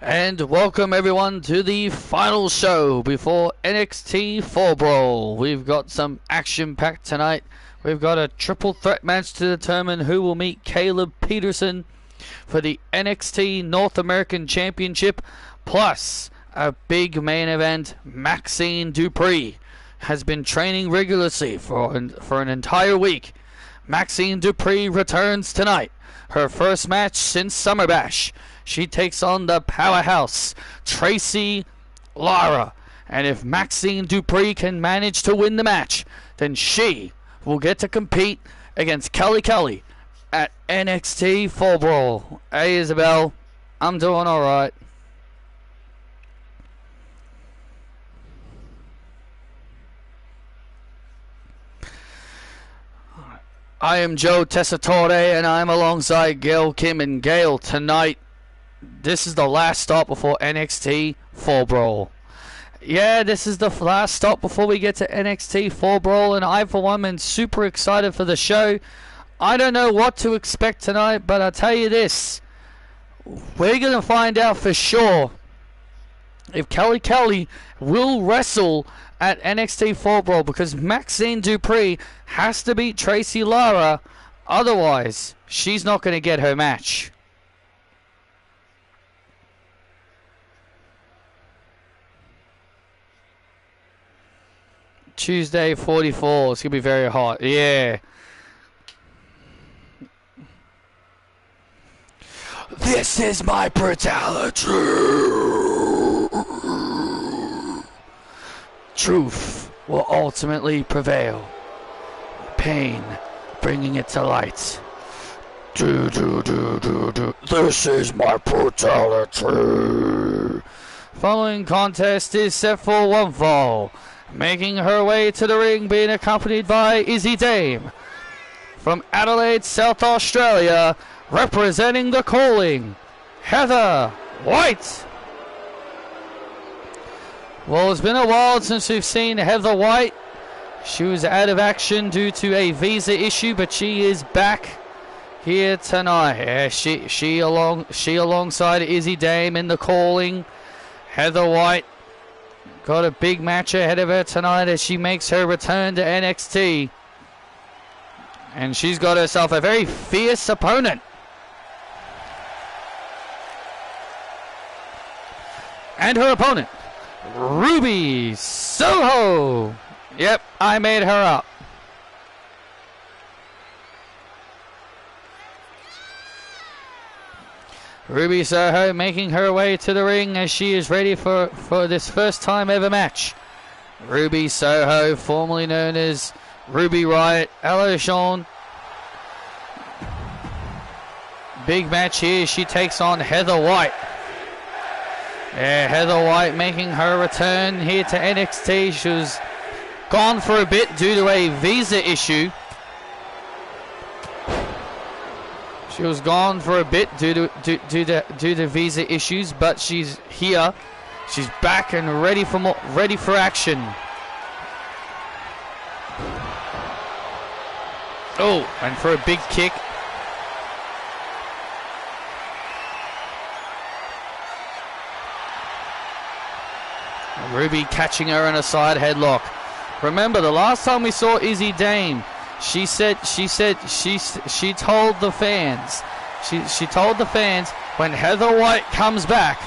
And welcome everyone to the final show before NXT Fall Brawl. We've got some action packed tonight. We've got a triple threat match to determine who will meet Caleb Peterson for the NXT North American Championship, plus a big main event. Maxine Dupree has been training rigorously for an entire week. Maxine Dupree returns tonight. Her first match since Summer Bash. She takes on the powerhouse, Tracy Lara. And if Maxine Dupree can manage to win the match, then she will get to compete against Kelly at NXT Fall Brawl. Hey, Isabel. I'm doing alright. I am Joe Tessitore, and I'm alongside Gail Kim. And Gail, tonight, this is the last stop before NXT Fall Brawl. Yeah, this is the last stop before we get to NXT Fall Brawl, and I, for one, am super excited for the show. I don't know what to expect tonight, but I'll tell you this. We're going to find out for sure if Kelly will wrestle at NXT Fall Brawl, because Maxine Dupree has to beat Tracy Lara, otherwise she's not going to get her match. Tuesday 44, it's going to be very hot. Yeah. This is my brutality. Truth will ultimately prevail. Pain, bringing it to light. This is my brutality. Following contest is set for one fall. Making her way to the ring, being accompanied by Izzy Dame. From Adelaide, South Australia, representing the Calling, Heather White. Well, it's been a while since we've seen Heather White. She was out of action due to a visa issue, but she is back here tonight. Yeah, she alongside Izzy Dame in the Calling. Heather White got a big match ahead of her tonight as she makes her return to NXT. And she's got herself a very fierce opponent. And her opponent, Ruby Soho. Yep, I made her up. Ruby Soho making her way to the ring as she is ready for this first time ever match. Ruby Soho, formerly known as Ruby Riott. Hello, Sean. Big match here. She takes on Heather White. Yeah, Heather White making her return here to NXT. She was gone for a bit due to a visa issue. She was gone for a bit due to visa issues, but she's here. She's back and ready for action. Oh, and for a big kick. Ruby catching her in a side headlock. Remember, the last time we saw Izzy Dame, she told the fans, she told the fans when Heather White comes back,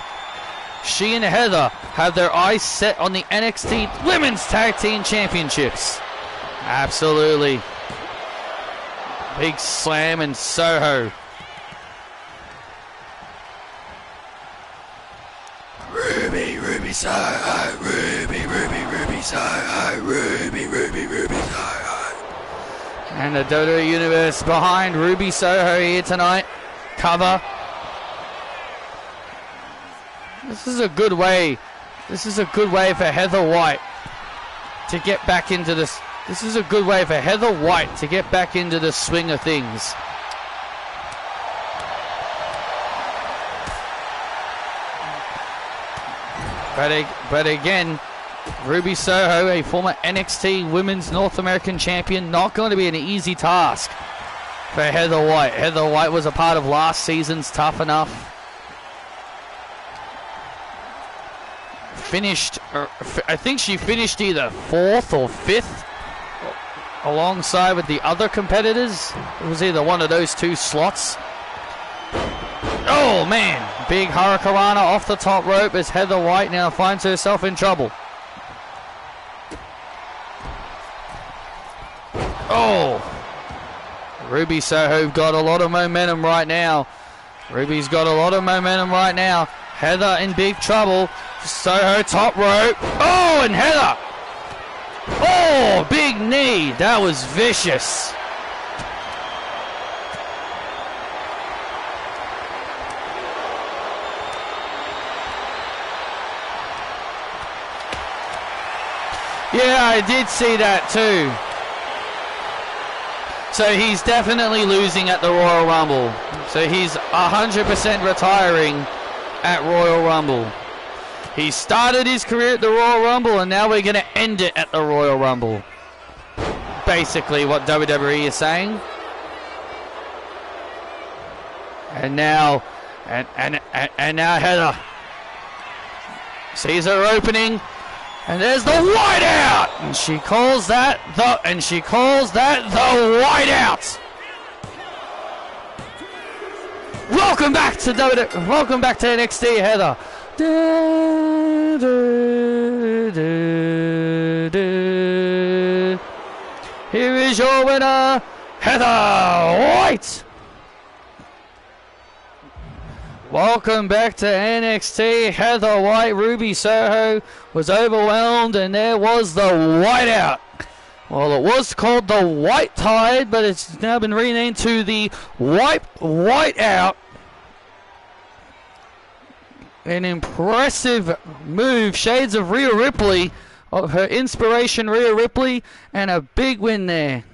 she and Heather have their eyes set on the NXT Women's Tag Team Championships. Absolutely. Big slam and Soho. Ruby Soho, Ruby Soho, Ruby Soho. And the WWE Universe behind Ruby Soho here tonight. Cover. This is a good way. This is a good way for Heather White to get back into this. This is a good way for Heather White to get back into the swing of things. But again, Ruby Soho, a former NXT Women's North American Champion, not going to be an easy task for Heather White. Heather White was a part of last season's Tough Enough. finished, I think she finished either 4th or 5th alongside with the other competitors. It was either one of those two slots. Oh man, big Hurricanrana off the top rope as Heather White now finds herself in trouble. Oh, Ruby Soho got a lot of momentum right now. Ruby's got a lot of momentum right now. Heather in big trouble. Soho top rope. Oh, and Heather. Oh, big knee. That was vicious. Yeah, I did see that too. So he's definitely losing at the Royal Rumble. So he's 100% retiring at Royal Rumble. He started his career at the Royal Rumble and now we're going to end it at the Royal Rumble. Basically what WWE is saying. And now, and now Heather sees her opening. And there's the whiteout, and she calls that the whiteout. Welcome back to NXT, Heather. Here is your winner, Heather White. Welcome back to NXT. Heather White. Ruby Soho was overwhelmed and there was the whiteout. Well, it was called the White Tide, but it's now been renamed to the Whiteout. An impressive move. Shades of Rhea Ripley, of her inspiration Rhea Ripley, and a big win there.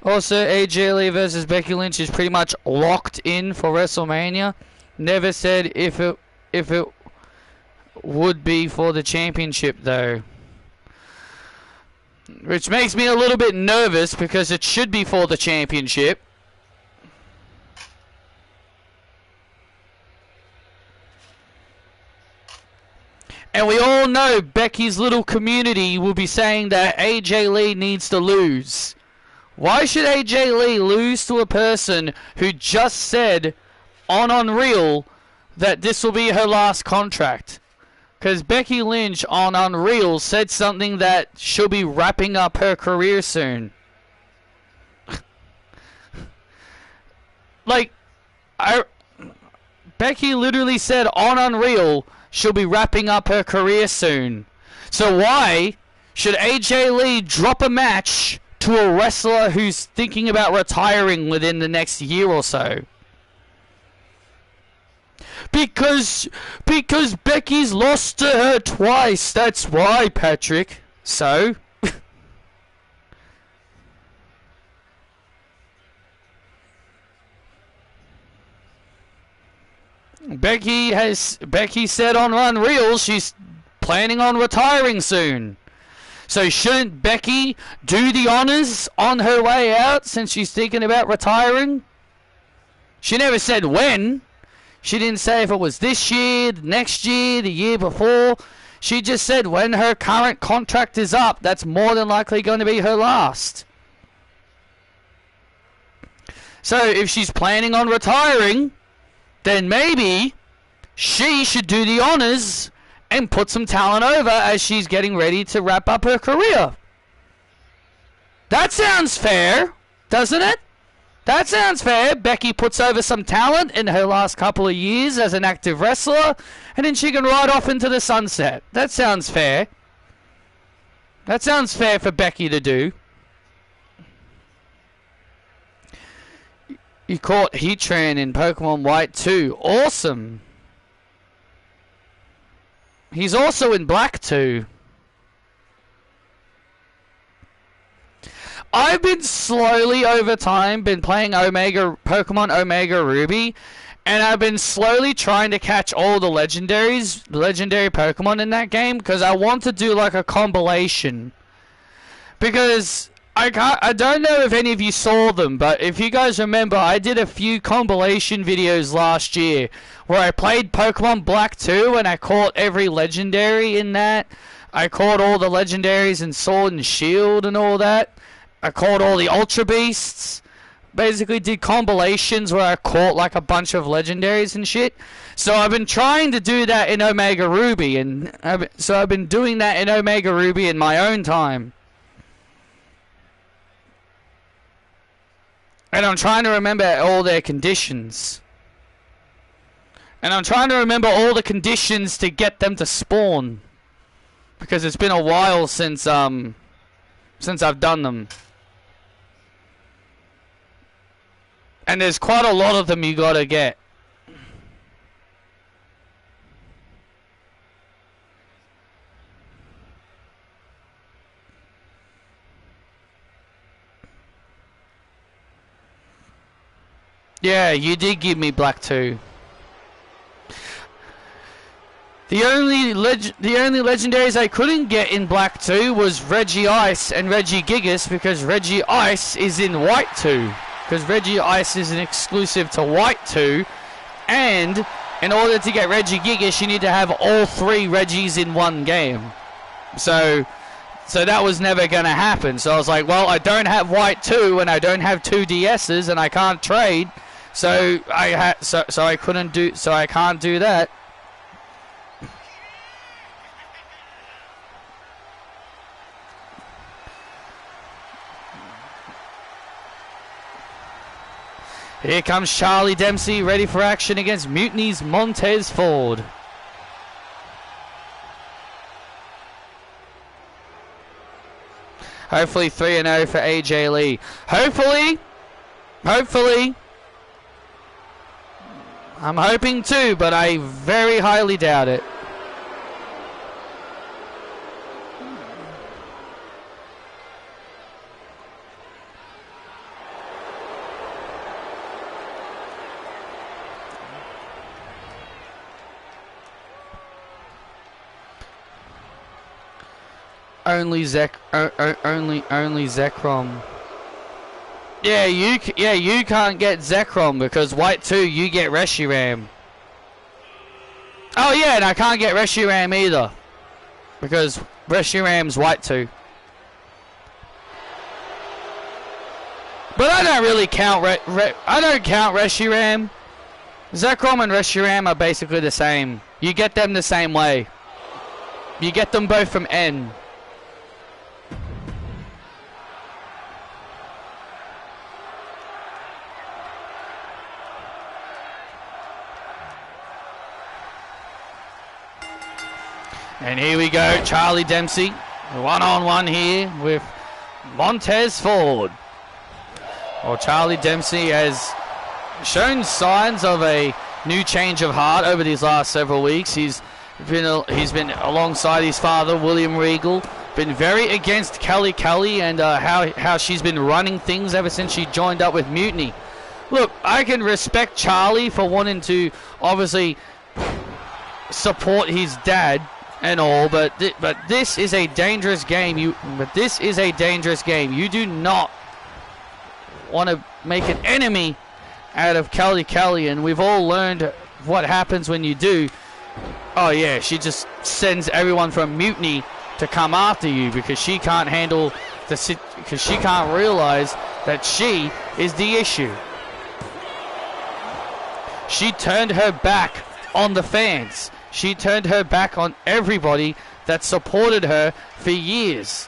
Also, AJ Lee versus Becky Lynch is pretty much locked in for WrestleMania. Never said if it would be for the championship though. Which makes me a little bit nervous because it should be for the championship. And we all know Becky's little community will be saying that AJ Lee needs to lose. Why should AJ Lee lose to a person who just said on Unreal that this will be her last contract? Because Becky Lynch on Unreal said something that she'll be wrapping up her career soon. Becky literally said on Unreal she'll be wrapping up her career soon. So why should AJ Lee drop a match to a wrestler who's thinking about retiring within the next year or so? Because Becky's lost to her twice. That's why, Patrick. So Becky said on Unreal she's planning on retiring soon. So shouldn't Becky do the honors on her way out since she's thinking about retiring? She never said when. She didn't say if it was this year, next year, the year before. She just said when her current contract is up, that's more than likely going to be her last. So if she's planning on retiring, then maybe she should do the honors and put some talent over as she's getting ready to wrap up her career. That sounds fair, doesn't it? That sounds fair. Becky puts over some talent in her last couple of years as an active wrestler, and then she can ride off into the sunset. That sounds fair. That sounds fair for Becky to do. You caught Heatran in Pokemon White too. Awesome. He's also in Black too. I've been slowly over time been playing Pokemon Omega Ruby, and I've been slowly trying to catch all the legendary Pokemon in that game because I want to do like a compilation. Because I don't know if any of you saw them, but if you guys remember, I did a few compilation videos last year where I played Pokemon Black 2 and I caught every legendary in that. I caught all the legendaries in Sword and Shield and all that. I caught all the Ultra Beasts. Basically did compilations where I caught like a bunch of legendaries and shit. So I've been trying to do that in Omega Ruby, and I've been doing that in Omega Ruby in my own time. And I'm trying to remember all their conditions. And I'm trying to remember all the conditions to get them to spawn. Because it's been a while since I've done them. And there's quite a lot of them you gotta get. Yeah, you did give me Black 2. The only legendaries I couldn't get in Black 2 was Reggie Ice and Reggie Gigas, because Reggie Ice is in White 2. Because Reggie Ice is an exclusive to White 2, and in order to get Reggie Gigas, you need to have all 3 Reggies in one game. So that was never going to happen. So I was like, well, I don't have White 2, and I don't have 2 DSs, and I can't trade. So I can't do that. Here comes Charlie Dempsey, ready for action against Mutiny's Montez Ford. Hopefully 3-0 for AJ Lee. Hopefully. I'm hoping too, but I very highly doubt it. Only Zekrom. Yeah, you can't get Zekrom because White 2 you get Reshiram. Oh yeah, and I can't get Reshiram either because Reshiram's White 2. But I don't really count I don't count Reshiram. Zekrom and Reshiram are basically the same. You get them the same way. You get them both from N. And here we go, Charlie Dempsey, one-on-one here with Montez Ford. Well, Charlie Dempsey has shown signs of a new change of heart over these last several weeks. He's been alongside his father, William Regal, been very against Kelly and how she's been running things ever since she joined up with Mutiny. Look, I can respect Charlie for wanting to obviously support his dad and all, but this is a dangerous game. You do not want to make an enemy out of Kelly, and we've all learned what happens when you do. Oh yeah, she just sends everyone from Mutiny to come after you because she can't handle because she can't realize that she is the issue. She turned her back on the fans. She turned her back on everybody that supported her for years.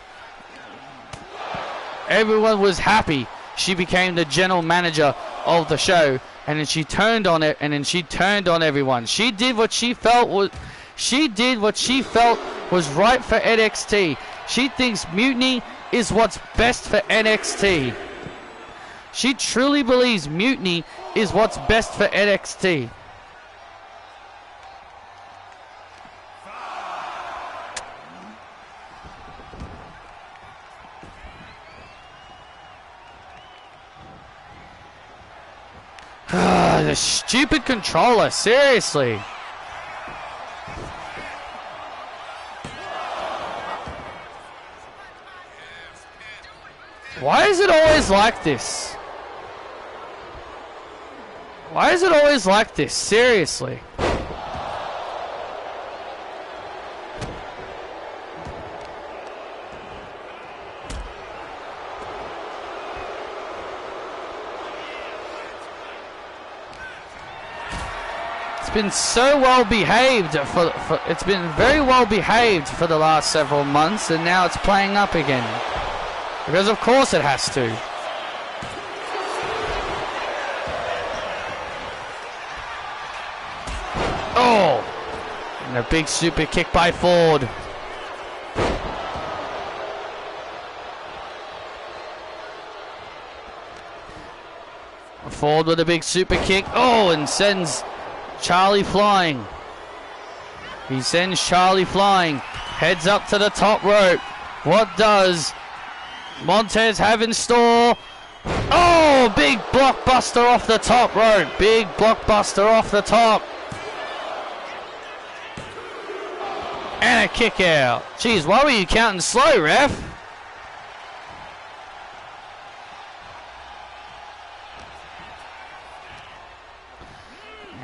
Everyone was happy she became the general manager of the show, and then she turned on it, and then she turned on everyone. She did what she felt was right for NXT. She thinks Mutiny is what's best for NXT. She truly believes Mutiny is what's best for NXT. The stupid controller, seriously. Why is it always like this? Why is it always like this? Seriously. It's been so well behaved it's been very well behaved for the last several months, and now it's playing up again. Because of course it has to. Oh! And a big super kick by Ford. Ford with a big super kick. Oh, and sends Charlie flying. He sends Charlie flying. Heads up to the top rope. What does Montez have in store? Oh, big blockbuster off the top rope. Big blockbuster off the top. And a kick out. Jeez, why were you counting slow, ref?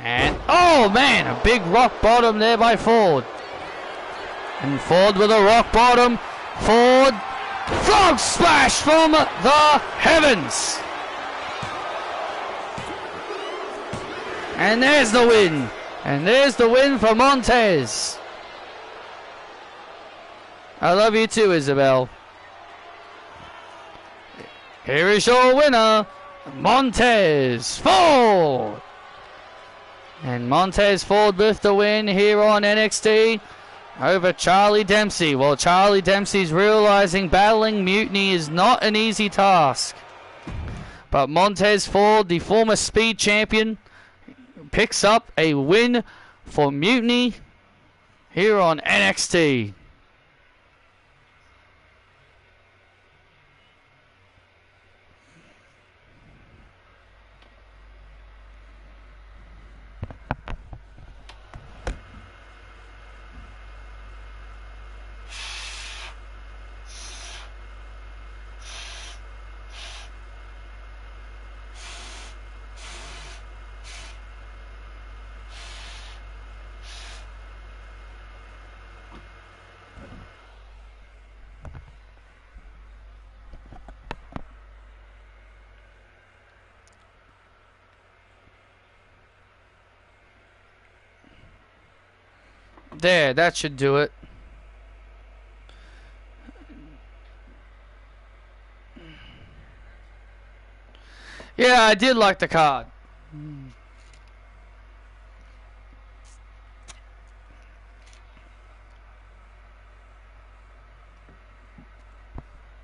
And, oh man, a big rock bottom there by Ford. And Ford with a rock bottom. Ford, frog splash from the heavens. And there's the win. And there's the win for Montez. I love you too, Isabel. Here is your winner, Montez Ford. And Montez Ford with the win here on NXT over Charlie Dempsey. Well, Charlie Dempsey's realizing battling Mutiny is not an easy task. But Montez Ford, the former Speed champion, picks up a win for Mutiny here on NXT. There, that should do it. Yeah, I did like the card.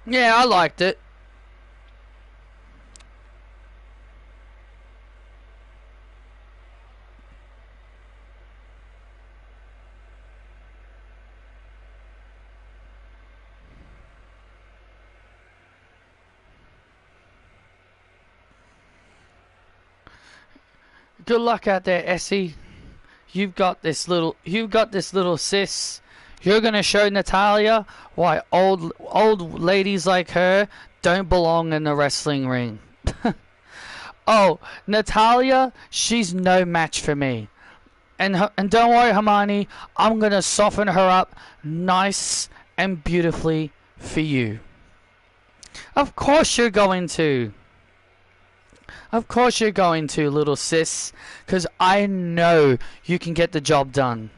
Yeah, I liked it. Good luck out there, Essie. You've got this little sis. You're gonna show Natalia why old ladies like her don't belong in the wrestling ring. Oh, Natalia, she's no match for me. And don't worry, Hermione, I'm gonna soften her up nice and beautifully for you. Of course you're going to. Of course you're going to, little sis, because I know you can get the job done.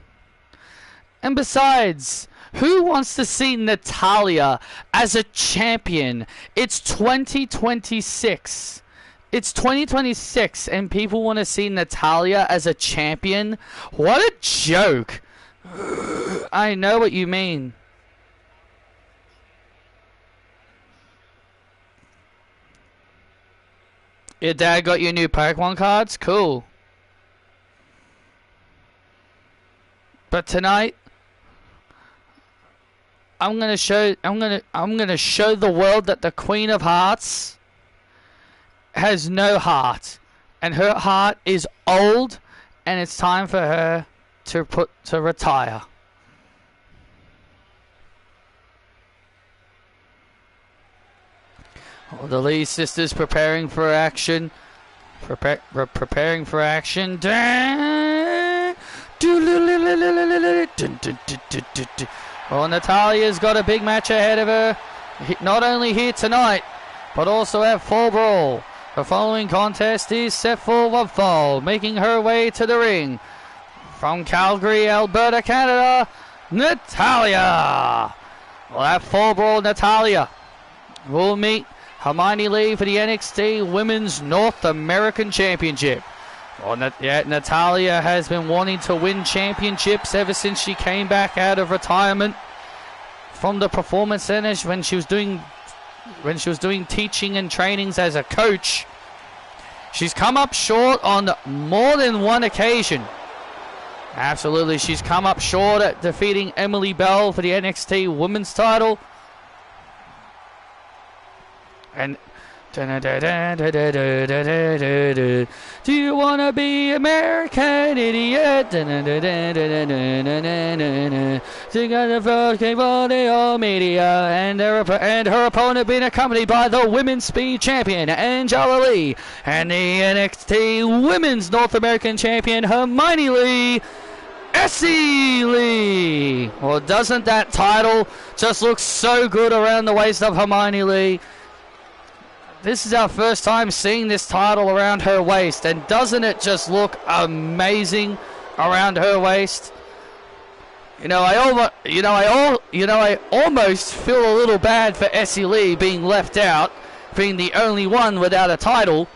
And besides, who wants to see Natalia as a champion? It's 2026. It's 2026 and people want to see Natalia as a champion? What a joke. I know what you mean. Your dad got you new Pokemon cards? Cool. But tonight I'm gonna show the world that the Queen of Hearts has no heart. And her heart is old, and it's time for her to retire. The Lee sisters preparing for action. Preparing for action. Well, Natalia's got a big match ahead of her. Not only here tonight, but also at Fall Brawl. The following contest is set for one fall, making her way to the ring. From Calgary, Alberta, Canada, Natalya. Well, at Fall Brawl, Natalya will meet Hermione Lee for the NXT Women's North American Championship. Well, Natalya has been wanting to win championships ever since she came back out of retirement from the Performance Center when she was doing teaching and trainings as a coach. She's come up short on more than one occasion. Absolutely, she's come up short at defeating Emily Bell for the NXT Women's title. And do you wanna be American idiot? She got the first game for the old media, and her opponent being accompanied by the Women's Speed Champion Angela Lee and the NXT Women's North American Champion Hermione Lee. Essie Lee. Well, doesn't that title just look so good around the waist of Hermione Lee? This is our first time seeing this title around her waist, and doesn't it just look amazing around her waist? I almost feel a little bad for Essie Lee being left out, being the only one without a title.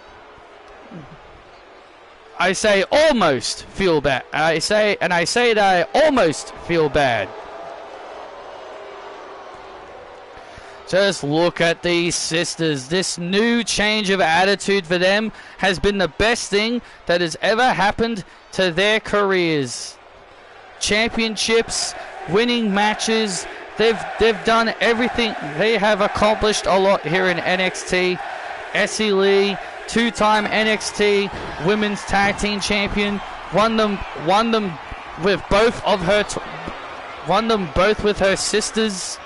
I say almost feel bad. I say that I almost feel bad. Just look at these sisters. This new change of attitude for them has been the best thing that has ever happened to their careers. Championships, winning matches, they've done everything. They have accomplished a lot here in NXT. Essie Lee, two-time NXT Women's Tag Team Champion, won them with both of her, won them both with her sisters.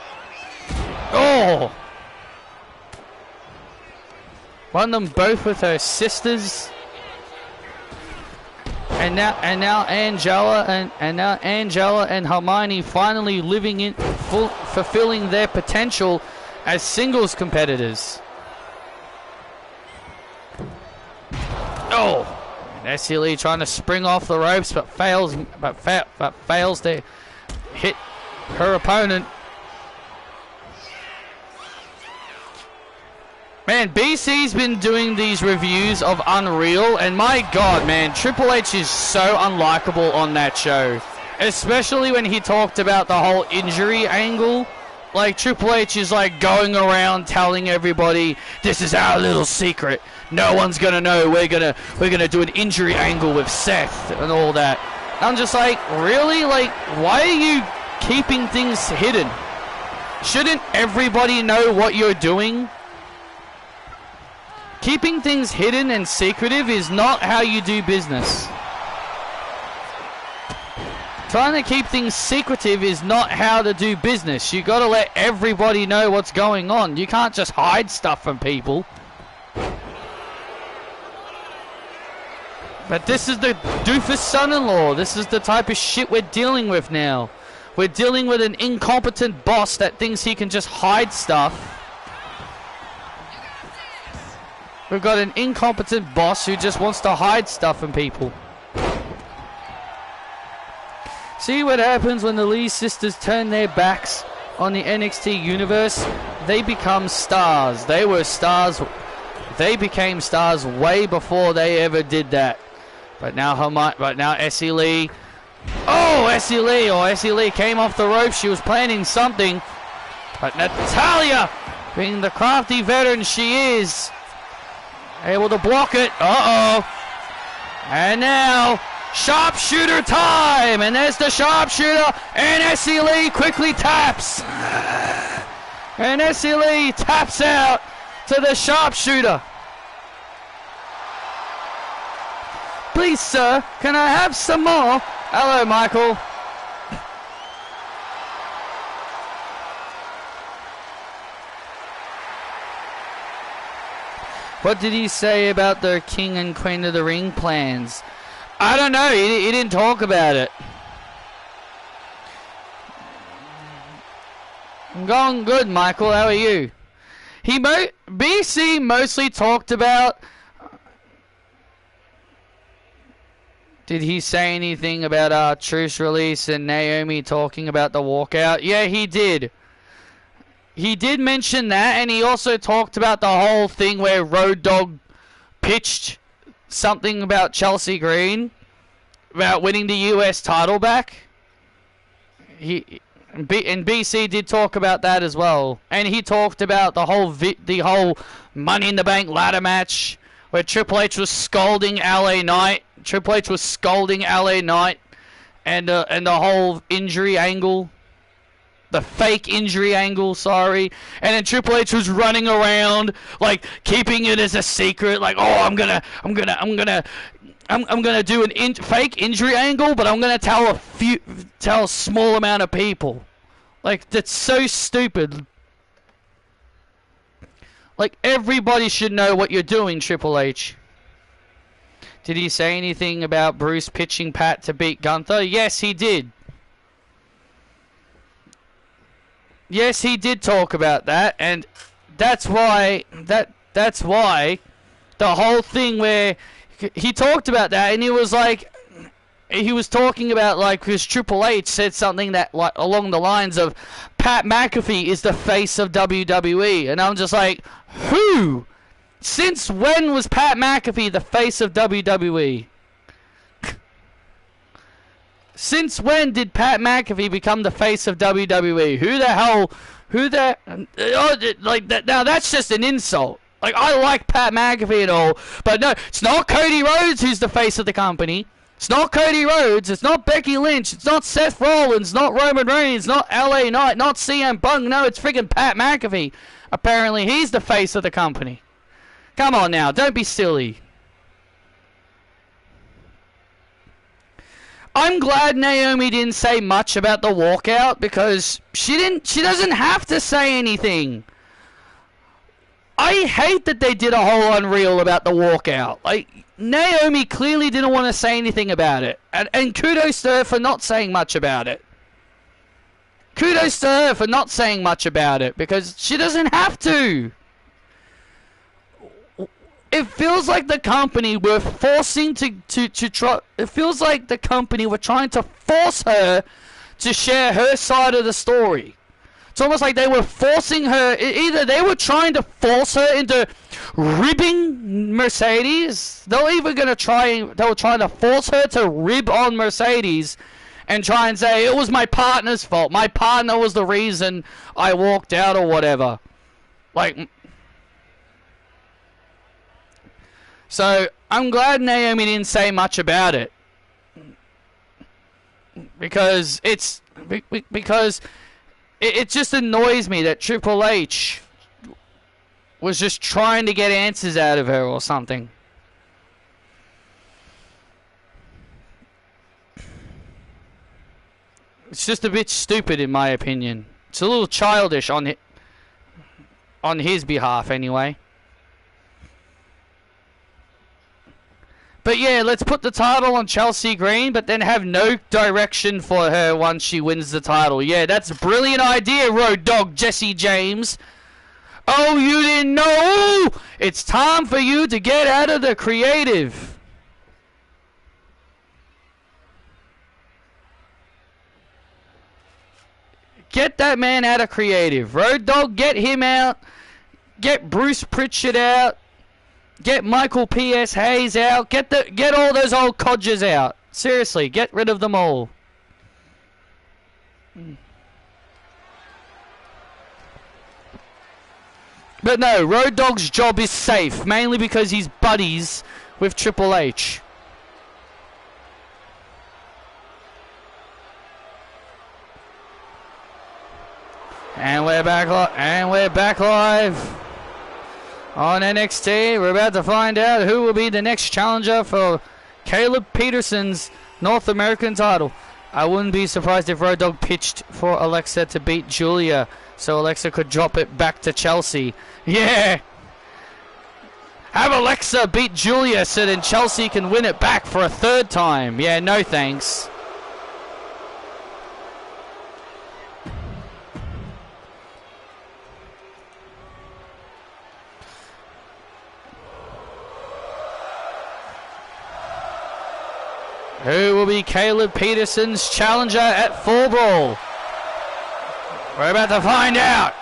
Oh! Won them both with her sisters. And now Angela and Hermione finally fulfilling their potential as singles competitors. Oh! And Essie Lee trying to spring off the ropes, but fails to hit her opponent. Man, BC's been doing these reviews of Unreal, and my God, man, Triple H is so unlikable on that show. Especially when he talked about the whole injury angle. Like, Triple H is like going around telling everybody, this is our little secret. No one's gonna know. We're gonna do an injury angle with Seth and all that. I'm just like, really? Like, why are you keeping things hidden? Shouldn't everybody know what you're doing? Keeping things hidden and secretive is not how you do business. Trying to keep things secretive is not how to do business. You gotta let everybody know what's going on. You can't just hide stuff from people. But this is the doofus son-in-law. This is the type of shit we're dealing with now. We're dealing with an incompetent boss that thinks he can just hide stuff. We've got an incompetent boss who just wants to hide stuff from people. See what happens when the Lee sisters turn their backs on the NXT universe? They become stars. They were stars. They became stars way before they ever did that. But now Essie Lee. Oh, Essie Lee. Oh, Essie Lee came off the rope. She was planning something. But Natalya, being the crafty veteran she is, able to block it. Uh-oh. And now, sharpshooter time. And there's the sharpshooter. And Essie Lee quickly taps. And Essie Lee taps out to the sharpshooter. Please, sir, can I have some more? Hello, Michael. What did he say about the King and Queen of the Ring plans? I don't know. He didn't talk about it. I'm going good, Michael. How are you? BC mostly talked about... Did he say anything about our truce release and Naomi talking about the walkout? Yeah, he did. He did mention that, and he also talked about the whole thing where Road Dogg pitched something about Chelsea Green, about winning the US title back. And BC did talk about that as well, and he talked about the whole Money in the Bank ladder match where Triple H was scolding LA Knight. Triple H was scolding LA Knight, and the whole injury angle, the fake injury angle, sorry. And then Triple H was running around like keeping it as a secret, like, oh, I'm gonna do an fake injury angle, but I'm gonna tell a small amount of people. Like, that's so stupid. Like, everybody should know what you're doing, Triple H. Did he say anything about Bruce pitching Pat to beat Gunther? Yes, he did. Yes, he did talk about that, and that's why the whole thing where he talked about that, and he was like, he was talking about, like, because Triple H said something that, like, along the lines of Pat McAfee is the face of WWE, and I'm just like, who? Since when was Pat McAfee the face of WWE? Since when did Pat McAfee become the face of WWE? Like, that, now that's just an insult. Like, I like Pat McAfee and all, but no, it's not Cody Rhodes who's the face of the company. It's not Cody Rhodes, it's not Becky Lynch, it's not Seth Rollins, not Roman Reigns, not LA Knight, not CM Punk, no, it's friggin' Pat McAfee. Apparently he's the face of the company. Come on now, don't be silly. I'm glad Naomi didn't say much about the walkout, because she doesn't have to say anything. I hate that they did a whole Unreal about the walkout. Like, Naomi clearly didn't want to say anything about it. And kudos to her for not saying much about it. Kudos to her for not saying much about it, because she doesn't have to. It feels like the company were forcing to try. It feels like the company were trying to force her to share her side of the story. It's almost like they were forcing her. Either they were trying to force her into ribbing Mercedes. They were trying to force her to rib on Mercedes and try and say it was my partner's fault. My partner was the reason I walked out or whatever. Like. So, I'm glad Naomi didn't say much about it. Because it just annoys me that Triple H was just trying to get answers out of her or something. It's just a bit stupid in my opinion. It's a little childish on his behalf anyway. But yeah, let's put the title on Chelsea Green, but then have no direction for her once she wins the title. Yeah, that's a brilliant idea, Road Dogg Jesse James. Oh, you didn't know? It's time for you to get out of the creative. Get that man out of creative. Road Dogg, get him out. Get Bruce Pritchard out. Get Michael P.S. Hayes out. Get all those old codgers out. Seriously, get rid of them all. But no, Road Dogg's job is safe, mainly because he's buddies with Triple H. And we're back live. On NXT, we're about to find out who will be the next challenger for Caleb Peterson's North American title. I wouldn't be surprised if Road Dogg pitched for Alexa to beat Julia, so Alexa could drop it back to Chelsea. Yeah! Have Alexa beat Julia so then Chelsea can win it back for a third time. Yeah, no thanks. Who will be Caleb Peterson's challenger at Fall Brawl? We're about to find out.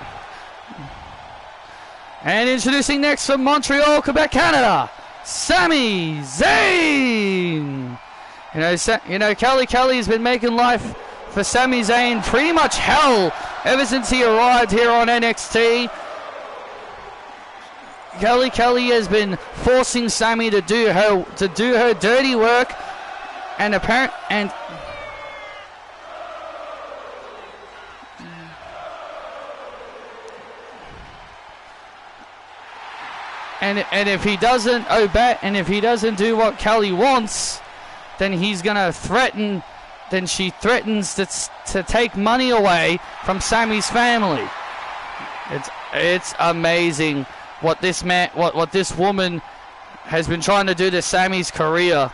And introducing next from Montreal, Quebec, Canada, Sami Zayn. You know, Kelly has been making life for Sami Zayn pretty much hell ever since he arrived here on NXT. Kelly has been forcing Sami to do her dirty work. And if he doesn't obey, and if he doesn't do what Kelly wants, then he's gonna threaten. Then she threatens to take money away from Sami's family. It's amazing what this woman has been trying to do to Sami's career.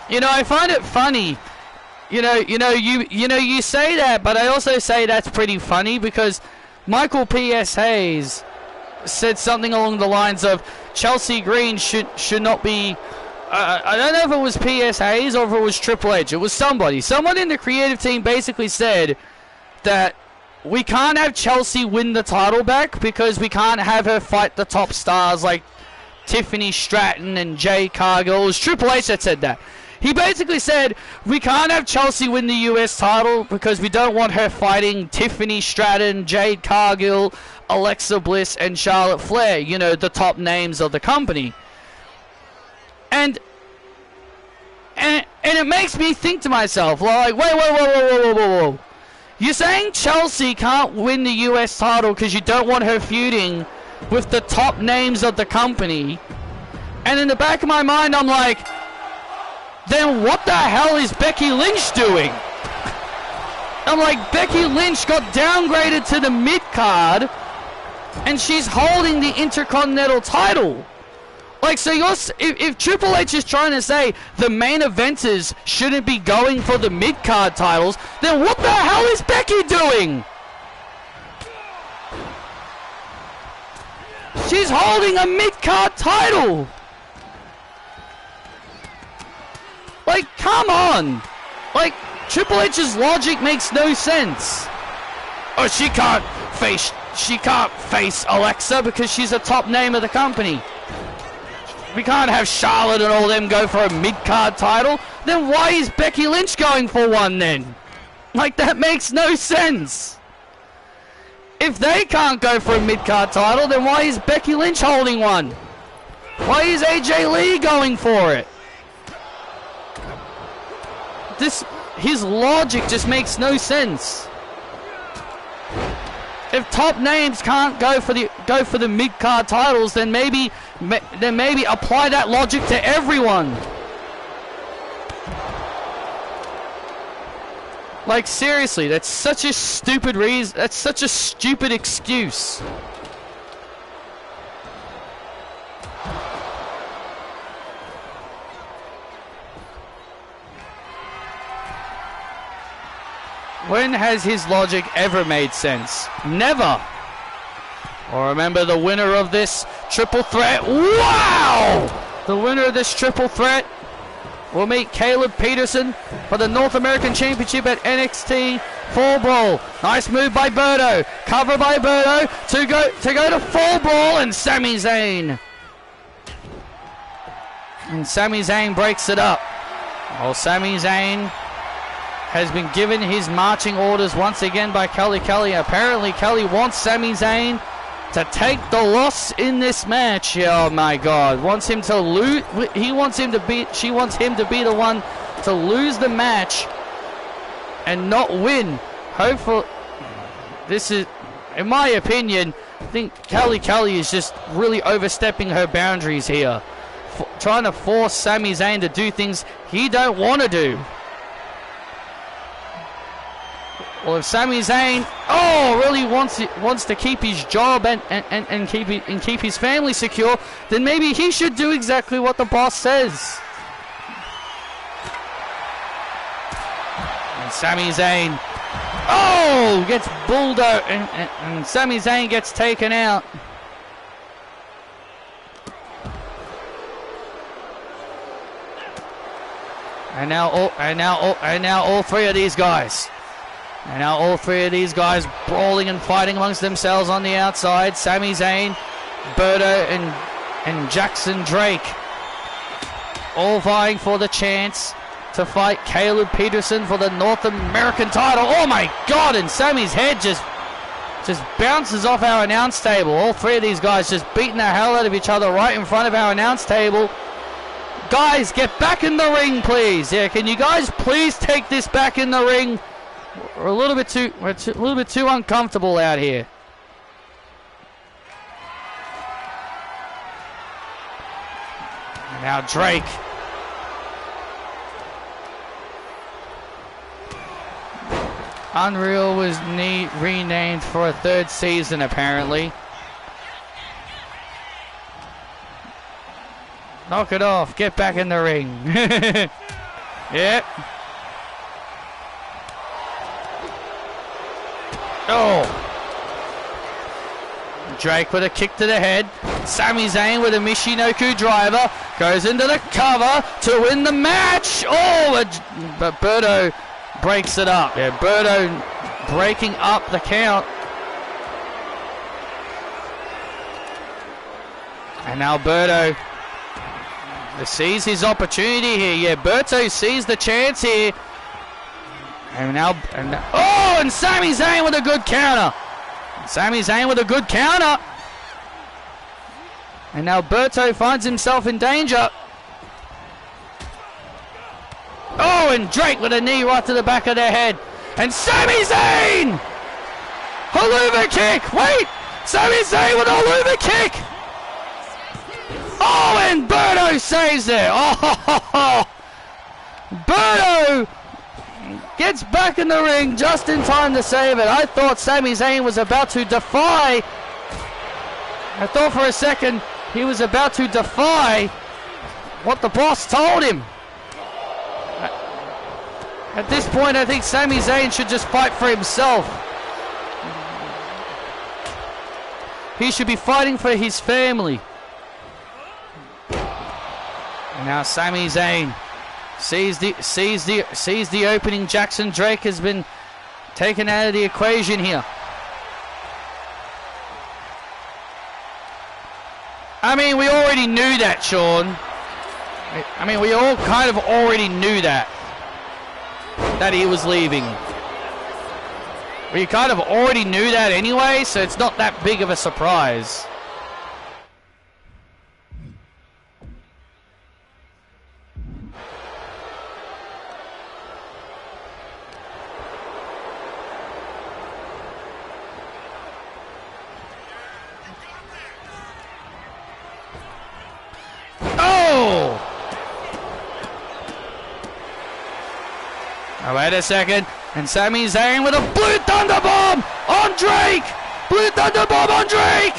You know, I find it funny. You say that, but I also say that's pretty funny because Michael P.S. Hayes said something along the lines of Chelsea Green should not be. I don't know if it was P.S. Hayes or if it was Triple H. It was somebody. Someone in the creative team basically said that we can't have Chelsea win the title back because we can't have her fight the top stars like Tiffany Stratton and Jade Cargill. It was Triple H that said that. He basically said, we can't have Chelsea win the US title because we don't want her fighting Tiffany Stratton, Jade Cargill, Alexa Bliss, and Charlotte Flair. You know, the top names of the company. And it makes me think to myself, like, whoa. You're saying Chelsea can't win the US title because you don't want her feuding with the top names of the company. And in the back of my mind, I'm like, then what the hell is Becky Lynch doing? I'm like, Becky Lynch got downgraded to the mid-card, and she's holding the Intercontinental title. Like, so if Triple H is trying to say the main eventers shouldn't be going for the mid-card titles, then what the hell is Becky doing? She's holding a mid-card title. Like, come on! Like, Triple H's logic makes no sense. Oh, she can't face Alexa because she's a top name of the company. We can't have Charlotte and all them go for a mid-card title. Then why is Becky Lynch going for one then? Like, that makes no sense. If they can't go for a mid-card title, then why is Becky Lynch holding one? Why is AJ Lee going for it? His logic just makes no sense. If top names can't go for the mid-card titles, then maybe apply that logic to everyone. Like, seriously, that's such a stupid reason. That's such a stupid excuse. When has his logic ever made sense? Never. Or remember the winner of this triple threat. Wow! The winner of this triple threat will meet Caleb Peterson for the North American Championship at NXT Fall Brawl. Nice move by Birdo. Cover by Birdo to go to Fall Brawl and Sami Zayn. And Sami Zayn breaks it up. Well, Sami Zayn has been given his marching orders once again by Kelly. Apparently Kelly wants Sami Zayn to take the loss in this match. Oh my God, wants him to lose. She wants him to be the one to lose the match and not win. Hopefully, this is, in my opinion, I think Kelly is just really overstepping her boundaries here, trying to force Sami Zayn to do things he don't want to do. Well, if Sami Zayn, really wants to keep his job and keep his family secure, then maybe he should do exactly what the boss says. And Sami Zayn, gets bulldozed, and Sami Zayn gets taken out. And now all three of these guys. And now all three of these guys brawling and fighting amongst themselves on the outside. Sami Zayn, Berto, and Jackson Drake. All vying for the chance to fight Caleb Peterson for the North American title. Oh my God, and Sami's head just bounces off our announce table. All three of these guys just beating the hell out of each other right in front of our announce table. Guys, get back in the ring, please. Yeah, can you guys please take this back in the ring? We're a little bit too uncomfortable out here. And now Drake. Unreal was renamed for a third season, apparently. Knock it off. Get back in the ring. Yep. Drake with a kick to the head. Sami Zayn with a Michinoku driver. Goes into the cover to win the match. But Berto breaks it up. Yeah, Berto breaking up the count. And now Berto sees his opportunity here. Yeah, Berto sees the chance here. And Sami Zayn with a good counter. Sami Zayn with a good counter. And now Berto finds himself in danger. And Drake with a knee right to the back of their head. And Sami Zayn! Haluva kick! Wait! Sami Zayn with a haluva kick! And Berto saves there. Berto gets back in the ring just in time to save it. I thought Sami Zayn was about to defy. I thought for a second he was about to defy what the boss told him. At this point, I think Sami Zayn should just fight for himself. He should be fighting for his family. And now Sami Zayn sees the opening. Jackson Drake has been taken out of the equation here. I mean, we already knew that, Sean. I mean, we all kind of already knew that he was leaving. We kind of already knew that anyway, so it's not that big of a surprise. Wait a second, and Sami Zayn with a Blue Thunder Bomb on Drake! Blue Thunder Bomb on Drake!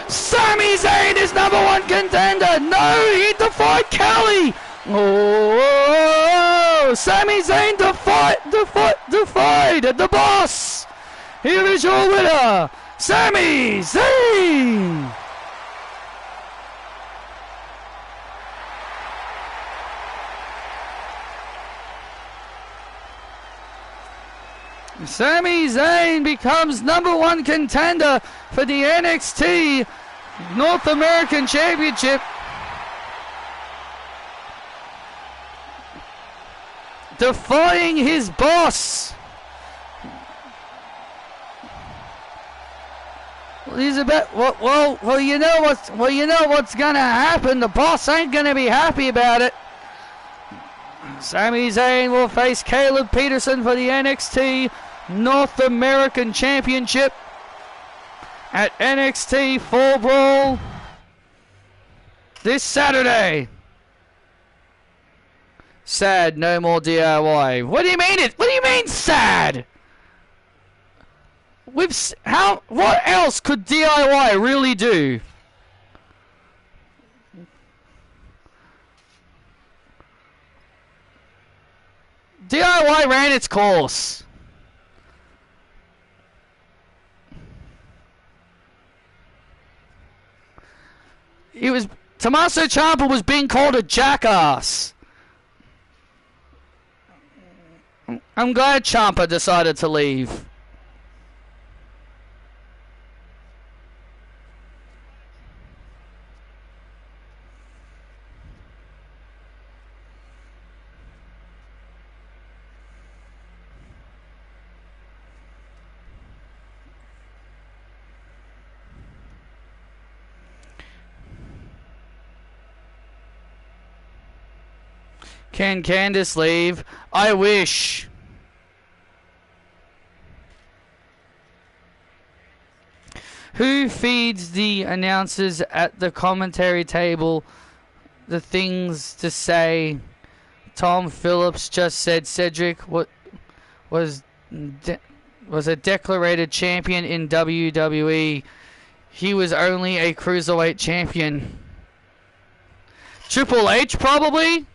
Sami Zayn is #1 contender! No, he defied Kelly! Sami Zayn defied the boss! Here is your winner, Sami Zayn! Sami Zayn becomes #1 contender for the NXT North American Championship. Defying his boss. He's about you know what's gonna happen. The boss ain't gonna be happy about it. Sami Zayn will face Caleb Peterson for the NXT North American Championship at NXT Fall Brawl this Saturday. Sad, no more DIY. What do you mean it? What do you mean sad? What else could DIY really do? DIY ran its course. Tommaso Ciampa was being called a jackass. I'm glad Ciampa decided to leave. Can Candice leave? I wish. Who feeds the announcers at the commentary table the things to say? Tom Phillips just said Cedric was a declared champion in WWE. He was only a cruiserweight champion. Triple H, probably?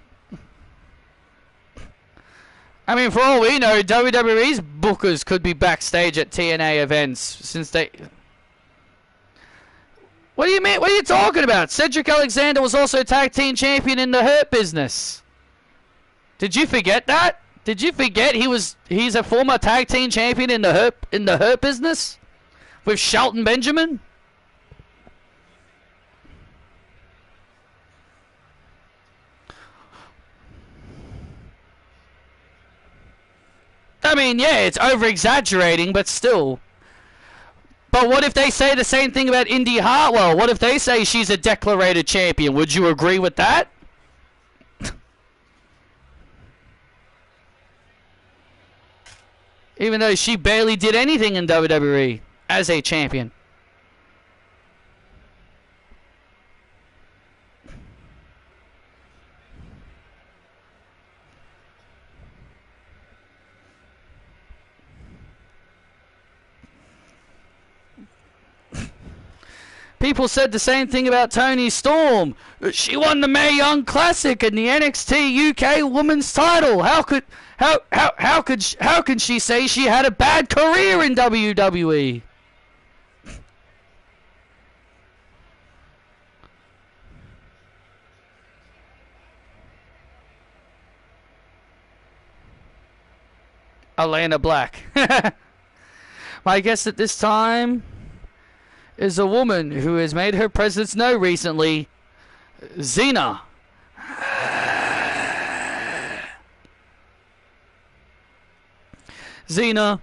I mean, for all we know, WWE's bookers could be backstage at TNA events since they... What do you mean? What are you talking about? Cedric Alexander was also tag team champion in the Hurt Business. Did you forget that? Did you forget he's a former tag team champion in the Hurt Business with Shelton Benjamin? I mean, yeah, it's over-exaggerating, but still. But what if they say the same thing about Indy Hartwell? What if they say she's a declared champion? Would you agree with that? Even though she barely did anything in WWE as a champion. People said the same thing about Toni Storm. She won the Mae Young Classic and the NXT UK Women's Title. How can she say she had a bad career in WWE? Elena Black. My guess at this time is a woman who has made her presence known recently, Xena. Xena,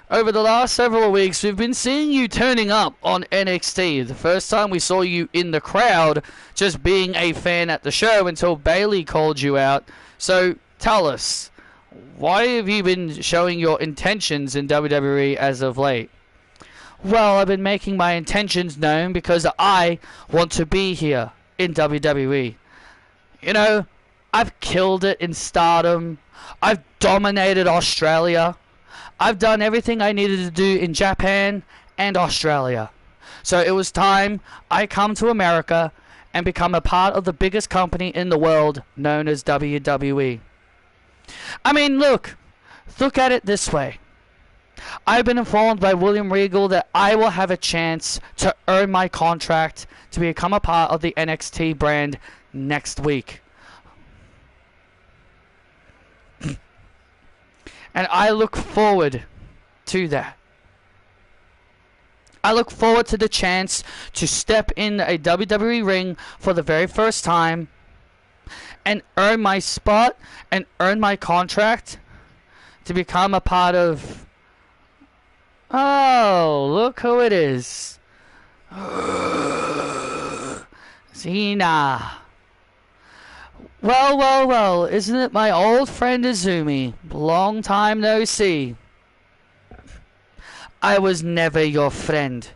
over the last several weeks, we've been seeing you turning up on NXT. The first time we saw you in the crowd, just being a fan at the show until Bayley called you out. So tell us, why have you been showing your intentions in WWE as of late? Well, I've been making my intentions known because I want to be here in WWE. You know, I've killed it in Stardom. I've dominated Australia. I've done everything I needed to do in Japan and Australia. So it was time I come to America and become a part of the biggest company in the world known as WWE. I mean, look at it this way. I've been informed by William Regal that I will have a chance to earn my contract to become a part of the NXT brand next week. And I look forward to that. I look forward to the chance to step in a WWE ring for the very first time and earn my spot and earn my contract to become a part of... Oh, look who it is. Xena. Well, isn't it my old friend Izumi? Long time no see. I was never your friend.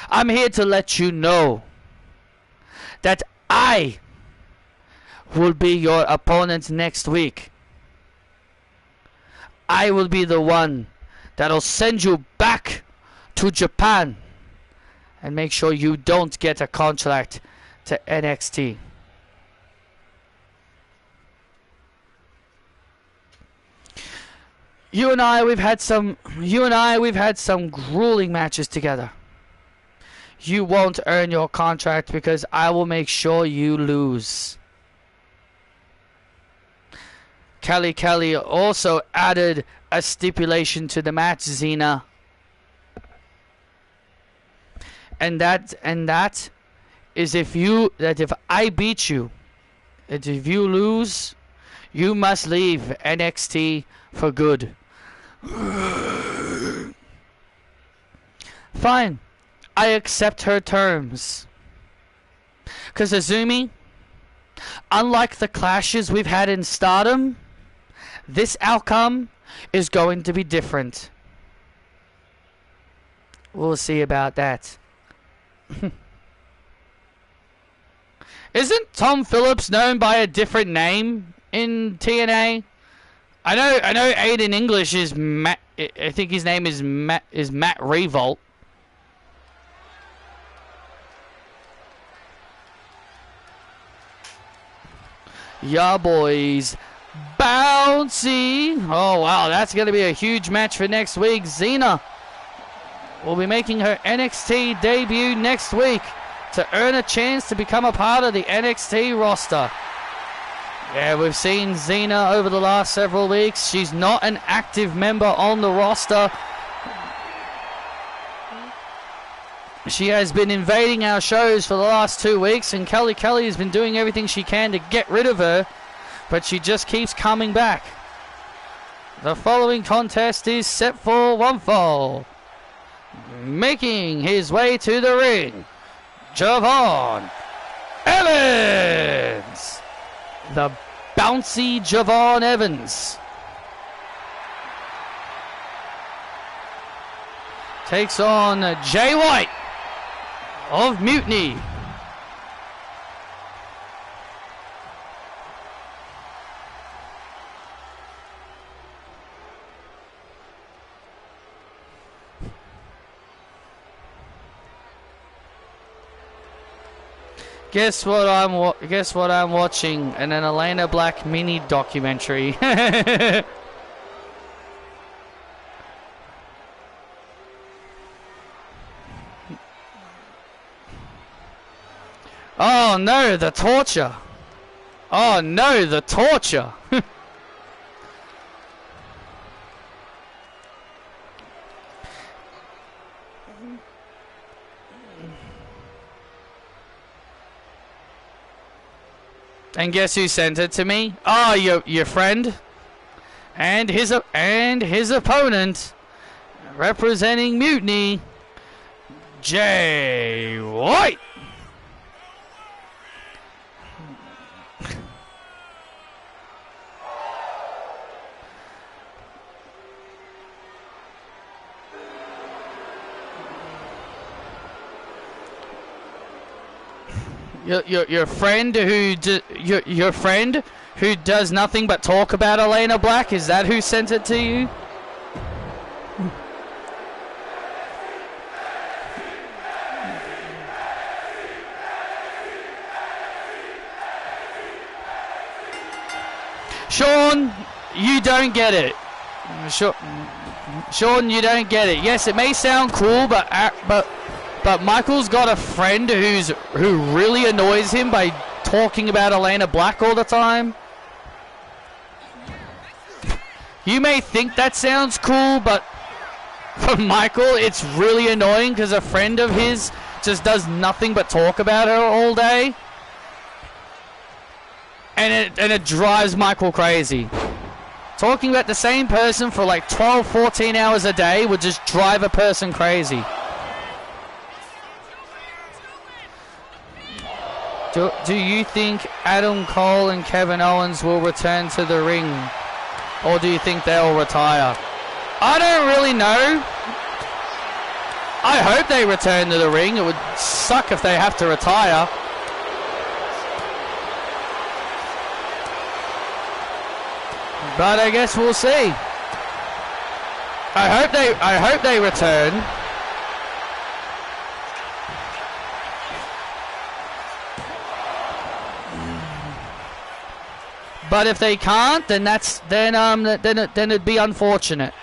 I'm here to let you know that I will be your opponent next week. I will be the one that'll send you back to Japan and make sure you don't get a contract to NXT. You and I, we've had some grueling matches together. You won't earn your contract because I will make sure you lose. Kelly also added a stipulation to the match, Xena. And that is if I beat you, and if you lose, you must leave NXT for good. Fine. I accept her terms. Because Azumi, unlike the clashes we've had in Stardom, this outcome is going to be different. We'll see about that. Isn't Tom Phillips known by a different name in TNA? I know Aiden English is Matt. I think his name is Matt Revolt. Yeah, boys. Bouncy. Oh, wow. That's going to be a huge match for next week. Xena will be making her NXT debut next week to earn a chance to become a part of the NXT roster. Yeah, we've seen Xena over the last several weeks. She's not an active member on the roster. She has been invading our shows for the last 2 weeks, and Kelly has been doing everything she can to get rid of her, but she just keeps coming back. The following contest is set for one fall. Making his way to the ring, Javon Evans. The bouncy Javon Evans takes on Jay White of Mutiny. Guess what I'm watching? An Elena Black mini documentary. Oh no, the torture. Oh no, the torture. And guess who sent it to me? Oh, your friend, and his opponent, representing Mutiny, Jay White. Your friend who does nothing but talk about Elena Black, is that who sent it to you? Sean, you don't get it. Sean, you don't get it. Yes, it may sound cool, but Michael's got a friend who really annoys him by talking about Elena Black all the time. You may think that sounds cool, but for Michael, it's really annoying because a friend of his just does nothing but talk about her all day. And it drives Michael crazy. Talking about the same person for like 12, 14 hours a day would just drive a person crazy. Do you think Adam Cole and Kevin Owens will return to the ring? Or do you think they'll retire? I don't really know. I hope they return to the ring. It would suck if they have to retire. But I guess we'll see. I hope they return. But if they can't, then then it'd be unfortunate.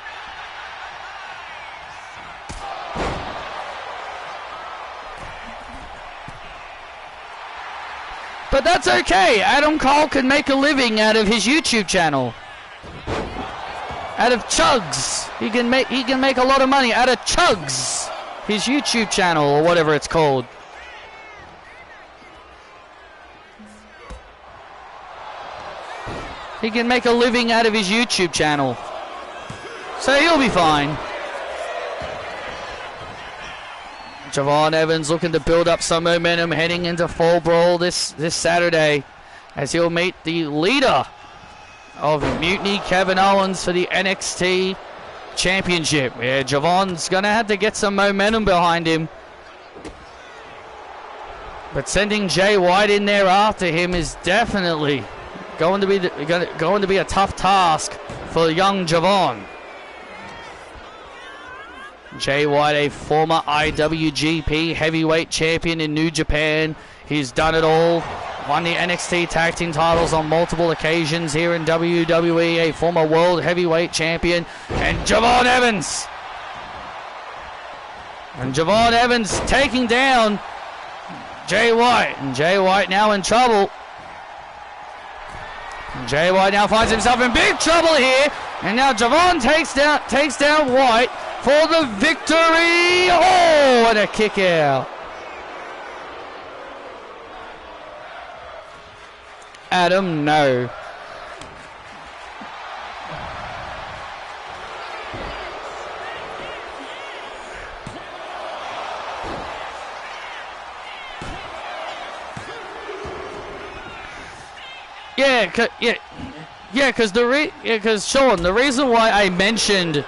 But that's okay. Adam Cole can make a living out of his YouTube channel. Out of Chugs. He can make a lot of money out of Chugs. His YouTube channel or whatever it's called. He can make a living out of his YouTube channel. So he'll be fine. Javon Evans looking to build up some momentum heading into Fall Brawl this Saturday as he'll meet the leader of Mutiny, Kevin Owens, for the NXT Championship. Yeah, Javon's going to have to get some momentum behind him. But sending Jay White in there after him is definitely going to be a tough task for young Javon. Jay White, a former IWGP heavyweight champion in New Japan. He's done it all. Won the NXT tag team titles on multiple occasions here in WWE. A former world heavyweight champion. And Javon Evans. And Javon Evans taking down Jay White. And Jay White now in trouble. And Jay White now finds himself in big trouble here. And now Javon takes down White for the victory. Oh, and a kick out. Adam, no. Because Sean, the reason why I mentioned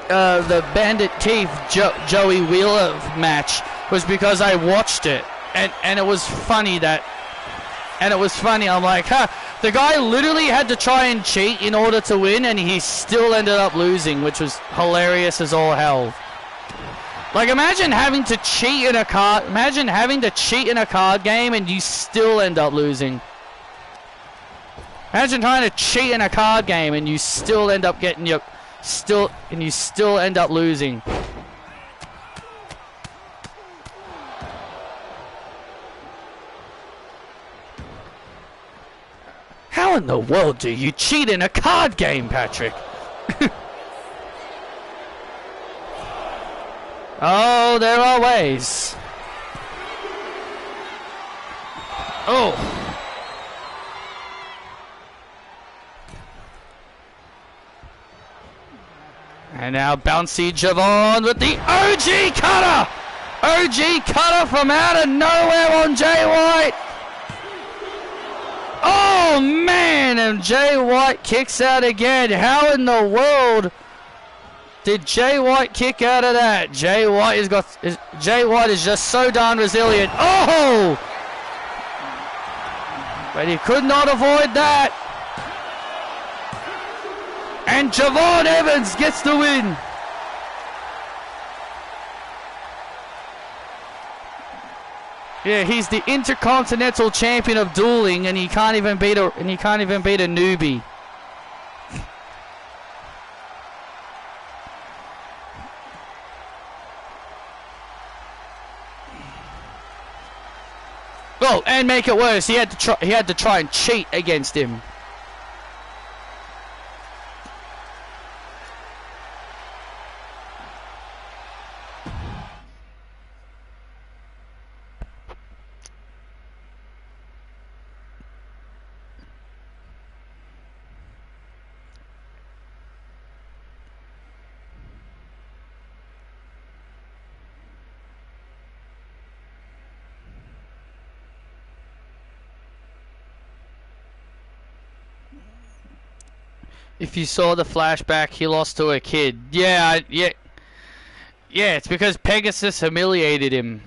the Bandit Keith Joey Wheeler match was because I watched it, and it was funny I'm like, the guy literally had to try and cheat in order to win, and he still ended up losing, which was hilarious as all hell. Like, imagine having to cheat in a card game and you still end up losing. Imagine trying to cheat in a card game and you still end up losing. How in the world do you cheat in a card game, Patrick? Oh, there are ways. Oh. And now bouncy Javon with the OG cutter! OG cutter from out of nowhere on Jay White! Oh man, and Jay White kicks out again. How in the world did Jay White kick out of that? Jay White is just so darn resilient. Oh! But he could not avoid that. And Javon Evans gets the win. Yeah, he's the Intercontinental Champion of dueling, and he can't even beat a newbie. Oh, and make it worse, he had to try and cheat against him. If you saw the flashback, he lost to a kid. Yeah, it's because Pegasus humiliated him.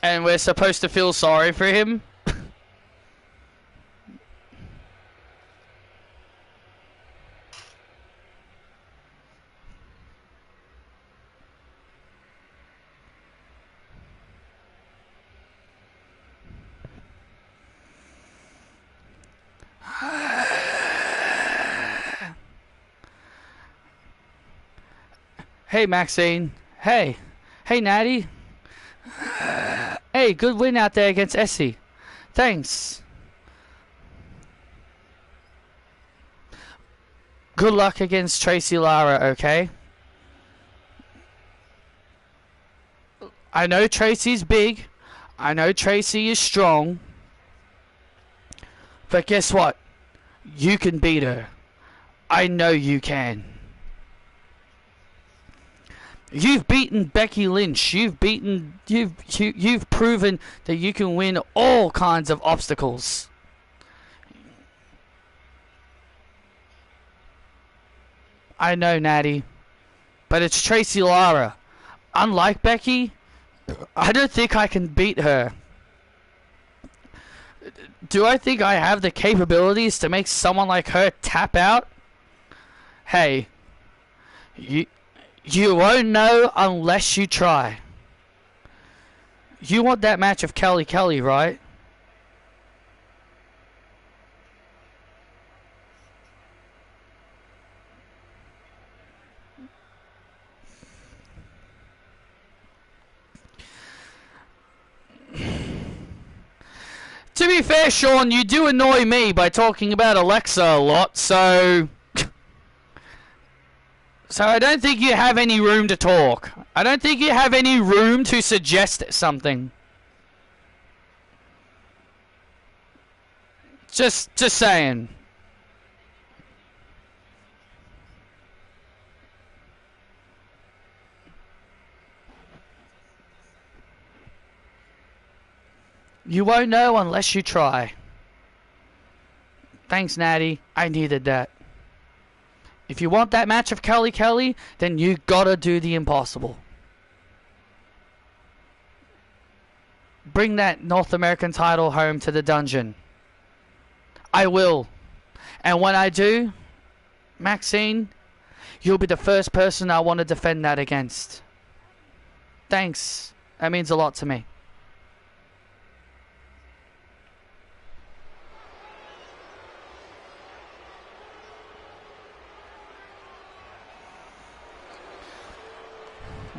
And we're supposed to feel sorry for him? Hey, Maxine. Hey. Hey, Natty. Hey, good win out there against Essie. Thanks. Good luck against Tracy Lara, okay? I know Tracy's big. I know Tracy is strong. But guess what? You can beat her. I know you can. You've beaten Becky Lynch. You've proven that you can win all kinds of obstacles. I know, Natty, but it's Tracy Lara. Unlike Becky, I don't think I can beat her. Do I think I have the capabilities to make someone like her tap out? Hey, you won't know unless you try. You want that match of Kelly, right? To be fair, Sean, you do annoy me by talking about Alexa a lot, so I don't think you have any room to talk. I don't think you have any room to suggest something. Just saying. You won't know unless you try. Thanks, Natty. I needed that. If you want that match of Kelly, then you gotta do the impossible. Bring that North American title home to the dungeon. I will. And when I do, Maxine, you'll be the first person I want to defend that against. Thanks. That means a lot to me.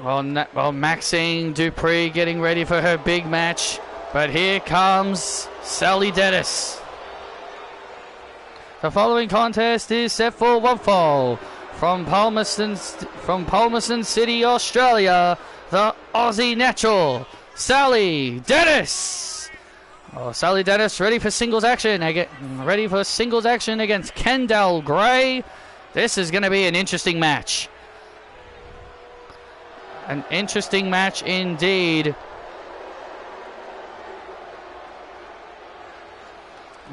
Well, Maxine Dupree getting ready for her big match. But here comes Sally Dennis. The following contest is set for one fall. From Palmerston City, Australia, the Aussie Natural, Sally Dennis. Oh, Sally Dennis ready for singles action. Ready for singles action against Kendall Gray. This is going to be an interesting match. An interesting match indeed.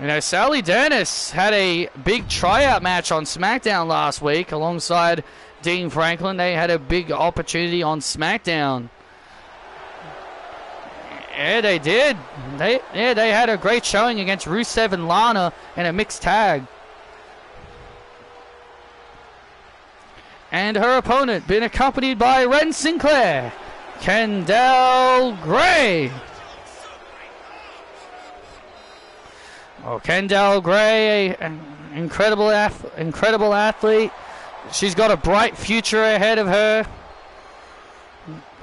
You know, Sally Dennis had a big tryout match on SmackDown last week alongside Dean Franklin. They had a big opportunity on SmackDown. Yeah, they did. They had a great showing against Rusev and Lana in a mixed tag. And her opponent been accompanied by Ren Sinclair, Kendall Gray. Oh, Kendall Gray, an incredible athlete. She's got a bright future ahead of her.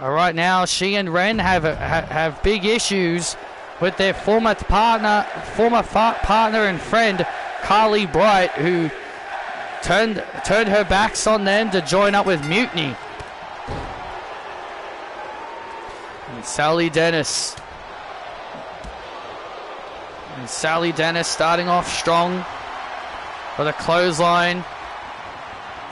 Right now, she and Ren have big issues with their former partner and friend Carly Bright, who turned her backs on them to join up with Mutiny. And Sally Dennis starting off strong with a clothesline,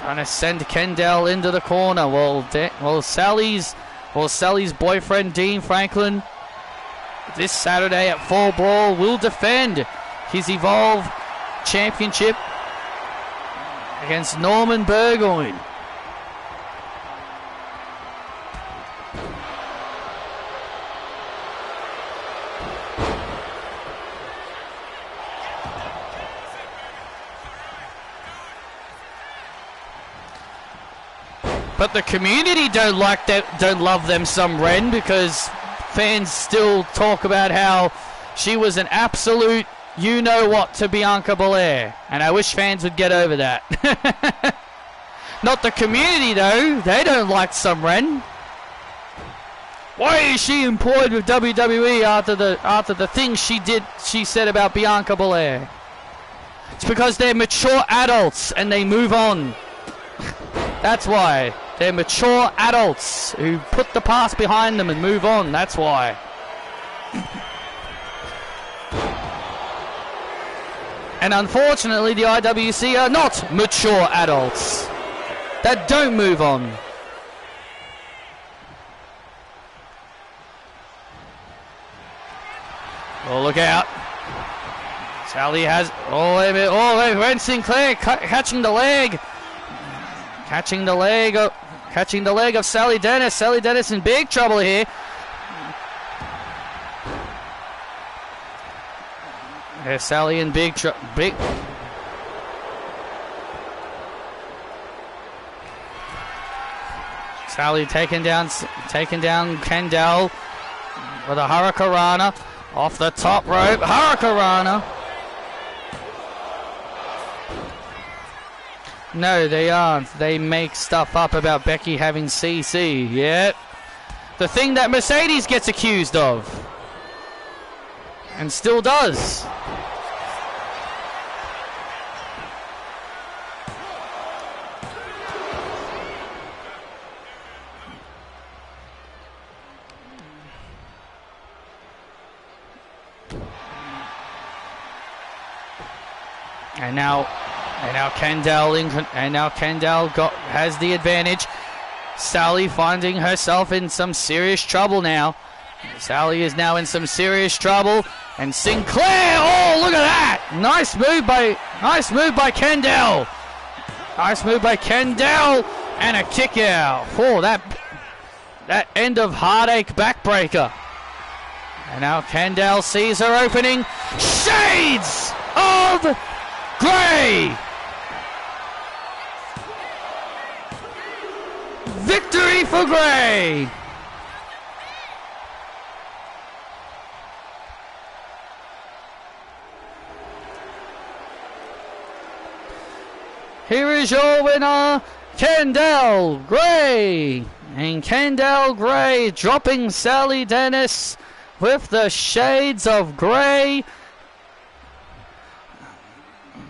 trying to send Kendall into the corner. Well, Sally's boyfriend Dean Franklin this Saturday at Fall Brawl will defend his Evolve Championship against Norman Burgoyne. But the community don't love them some Ren, because fans still talk about how she was an absolute you-know-what to Bianca Belair. And I wish fans would get over that. Not the community, though. They don't like some Ren. Why is she employed with WWE after the things she said about Bianca Belair? It's because they're mature adults and they move on. That's why. They're mature adults who put the past behind them and move on. That's why. And unfortunately, the IWC are not mature adults that don't move on. Oh, look out. Sally has... Oh, wait a minute. Oh, wait. Ren Sinclair catching the leg. Catching the leg of Sally Dennis. Sally Dennis in big trouble here. There's Sally in big trouble. Sally taking down Kendall with a Hurricanrana off the top rope. Hurricanrana. No, they aren't. They make stuff up about Becky having CC. Yeah. The thing that Mercedes gets accused of. And still does. And now Kendall has the advantage. Sally finding herself in some serious trouble now. Sally is now in some serious trouble. And Sinclair, oh, look at that! Nice move by Kendall. Nice move by Kendall, and a kick out. Oh, that end of heartache backbreaker. And now Kendall sees her opening. Shades of Grey. Victory for Grey. Here is your winner, Kendall Grey. And Kendall Grey dropping Sally Dennis with the Shades of Grey.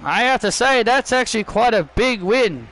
I have to say, that's actually quite a big win.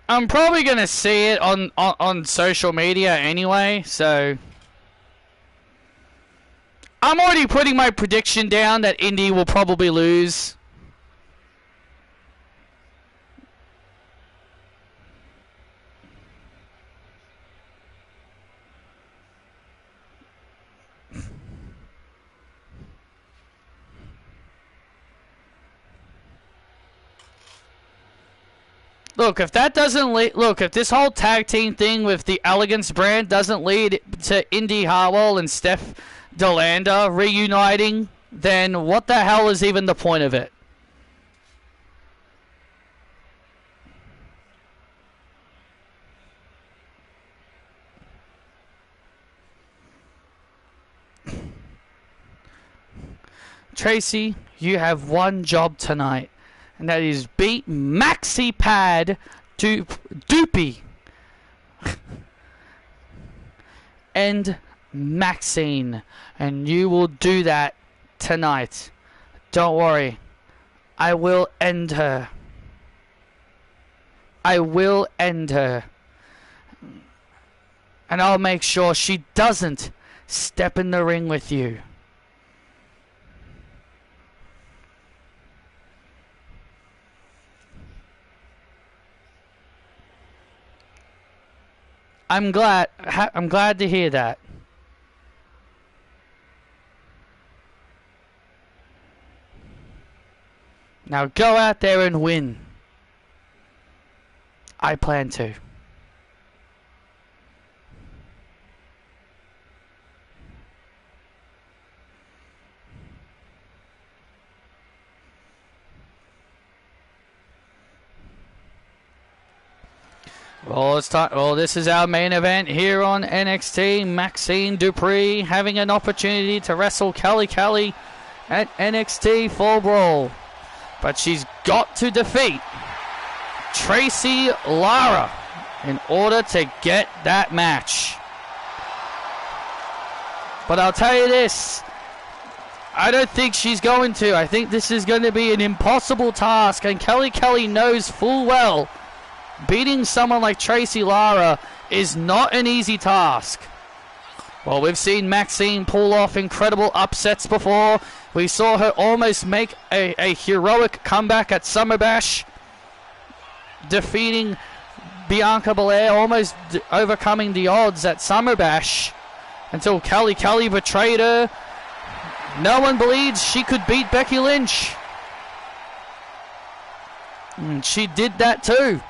I'm probably going to see it on social media anyway, so... I'm already putting my prediction down that Indy will probably lose. Look, if that doesn't lead... Look, if this whole tag team thing with the Elegance brand doesn't lead to Indy Hartwell and Steph DeLanda reuniting, then what the hell is even the point of it? Tracy, you have one job tonight. And that is beat Maxi Pad Doopy and Maxine. And you will do that tonight. Don't worry. I will end her. I will end her. And I'll make sure she doesn't step in the ring with you. I'm glad to hear that. Now go out there and win. I plan to. Well, it's time. Well, this is our main event here on NXT. Maxine Dupree having an opportunity to wrestle Kelly Kelly at NXT Fall Brawl. But she's got to defeat Tracy Lara in order to get that match. But I'll tell you this, I don't think she's going to. I think this is going to be an impossible task, and Kelly Kelly knows full well beating someone like Tracy Lara is not an easy task. Well, we've seen Maxine pull off incredible upsets before. We saw her almost make a heroic comeback at Summer Bash, defeating Bianca Belair, almost overcoming the odds at Summer Bash, until Kelly Kelly betrayed her. No one believes she could beat Becky Lynch. And she did that too.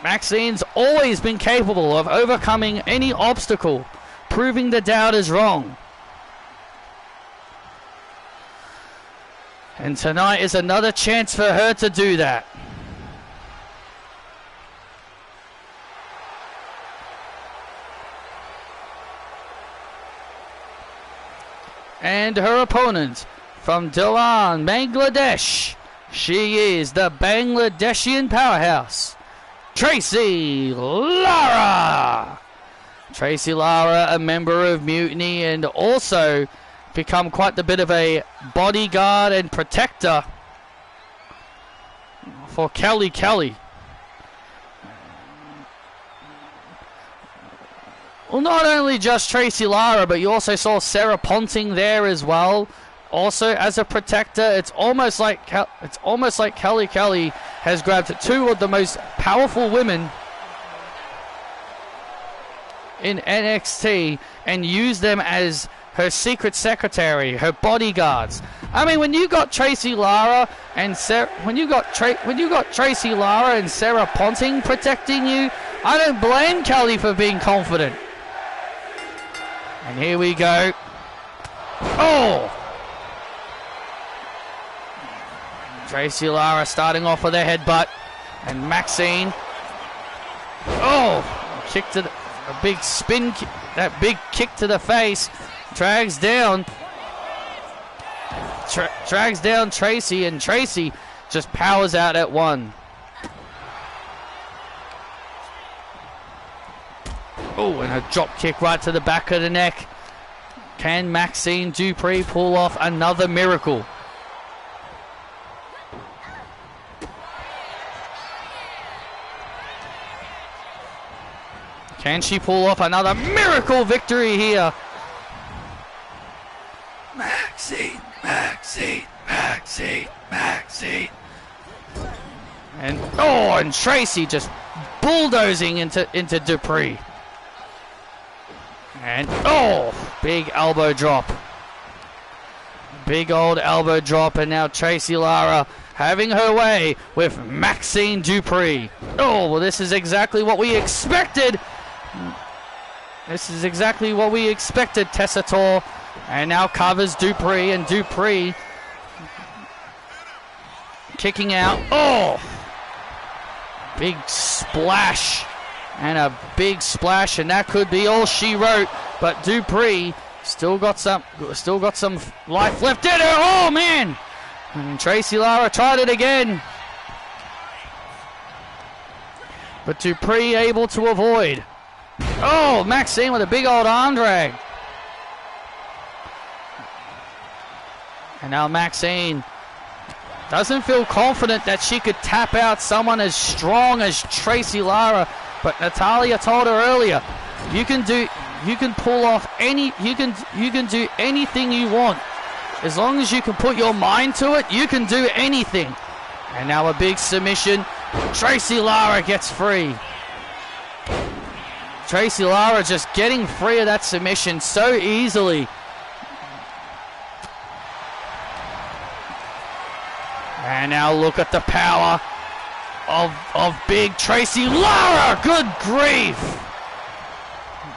Maxine's always been capable of overcoming any obstacle, proving the doubters wrong. And tonight is another chance for her to do that. And her opponent from Dhaka, Bangladesh. She is the Bangladeshian powerhouse, Tracy Lara. Tracy Lara, a member of Mutiny, and also become quite a bit of a bodyguard and protector for Kelly Kelly. Well, not only just Tracy Lara, but you also saw Sarah Ponting there as well. Also, as a protector, it's almost like Kelly Kelly has grabbed two of the most powerful women in NXT and used them as her secret secretary, her bodyguards. I mean, when you got Tracy Lara and when you got Tracy Lara and Sarah Ponting protecting you, I don't blame Kelly for being confident. And here we go. Oh! Tracy Lara starting off with a headbutt, and Maxine, kick to a big spin, that big kick to the face, drags down Tracy, and Tracy just powers out at one. Oh, and a drop kick right to the back of the neck. Can Maxine Dupree pull off another miracle? Can she pull off another miracle victory here? Maxine, Maxine, Maxine, Maxine. And Tracy just bulldozing into Dupree. And big elbow drop. Big old elbow drop, and now Tracy Lara having her way with Maxine Dupree. Oh, well, this is exactly what we expected. This is exactly what we expected, Tessator. And now covers Dupree, and Dupree kicking out. Oh! Big splash. And a big splash, and that could be all she wrote. But Dupree still got some life left in her. Oh, man! And Tracy Lara tried it again. But Dupree able to avoid. Oh, Maxine with a big old arm drag. And now Maxine doesn't feel confident that she could tap out someone as strong as Tracy Lara. But Natalia told her earlier, you can do anything you want. As long as you can put your mind to it, you can do anything. And now a big submission. Tracy Lara gets free. Tracy Lara just getting free of that submission so easily. And now look at the power of big Tracy Lara. Good grief.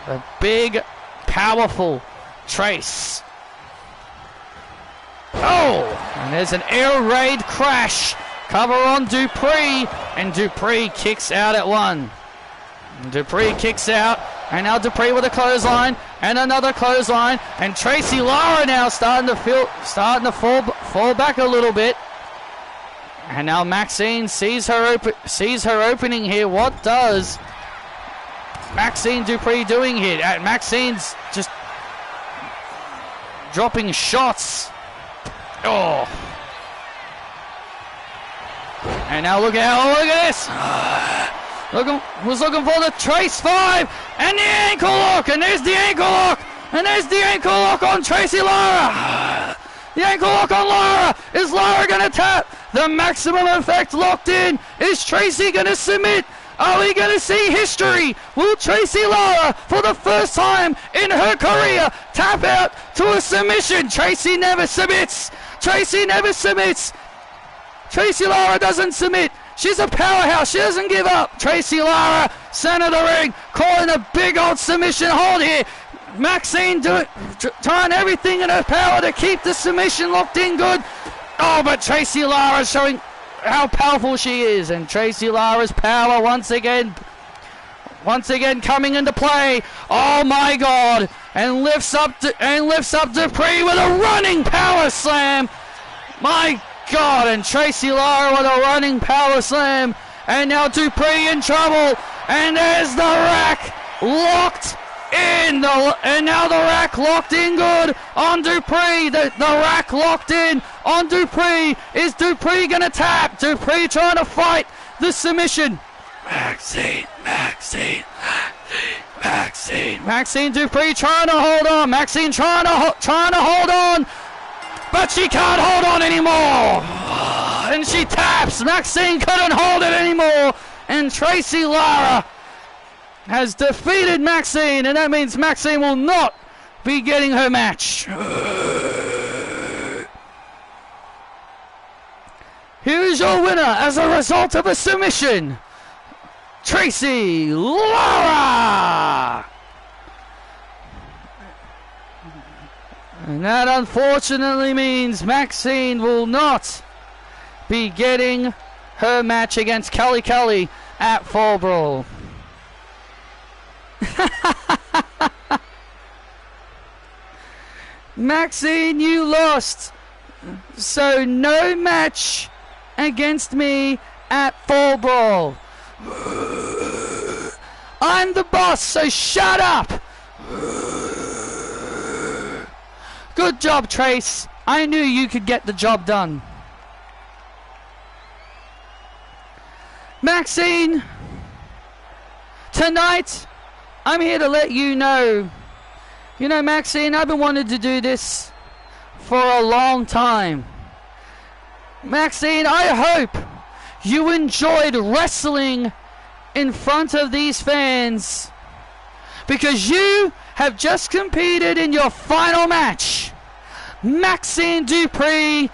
A big, powerful Trace. Oh, and there's an air raid crash. Cover on Dupree, and Dupree kicks out at one. Dupree kicks out, and now Dupree with a clothesline, and another clothesline, and Tracy Lara now starting to fall back a little bit. And now Maxine sees her opening here. What does Maxine Dupree doing here? Maxine's just dropping shots. Oh. And now look at this. Was looking for the Trace 5 and the ankle lock, and there's the ankle lock, and there's the ankle lock on Tracy Lara. The ankle lock on Lara. Is Lara gonna tap? The maximum effect locked in. Is Tracy gonna submit? Are we gonna see history? Will Tracy Lara, for the first time in her career, tap out to a submission? Tracy never submits. Tracy never submits. Tracy Lara doesn't submit. She's a powerhouse. She doesn't give up. Tracy Lara, center of the ring, calling a big old submission hold here. Maxine trying everything in her power to keep the submission locked in good. Oh, but Tracy Lara showing how powerful she is, and Tracy Lara's power once again coming into play. Oh my God! And lifts up Dupree with a running power slam. My God! And Tracy Lara with a running power slam, and now Dupree in trouble. And there's the rack locked in, and now the rack locked in good on Dupree. The rack locked in on Dupree. Is Dupree gonna tap? Dupree trying to fight the submission. Maxine Dupree trying to hold on. Maxine trying to hold on, but she can't hold on anymore. And she taps. Maxine couldn't hold it anymore, and Tracy Lara has defeated Maxine, and that means Maxine will not be getting her match. Here is your winner as a result of a submission, Tracy Lara. And that unfortunately means Maxine will not be getting her match against Kelly Kelly at Fall Brawl. Maxine, you lost, so no match against me at Fall Brawl. I'm the boss, so shut up. Good job, Trace. I knew you could get the job done. Maxine, tonight I'm here to let you know. You know, Maxine, I've been wanting to do this for a long time. Maxine, I hope you enjoyed wrestling in front of these fans, because you have just competed in your final match. Maxine Dupree,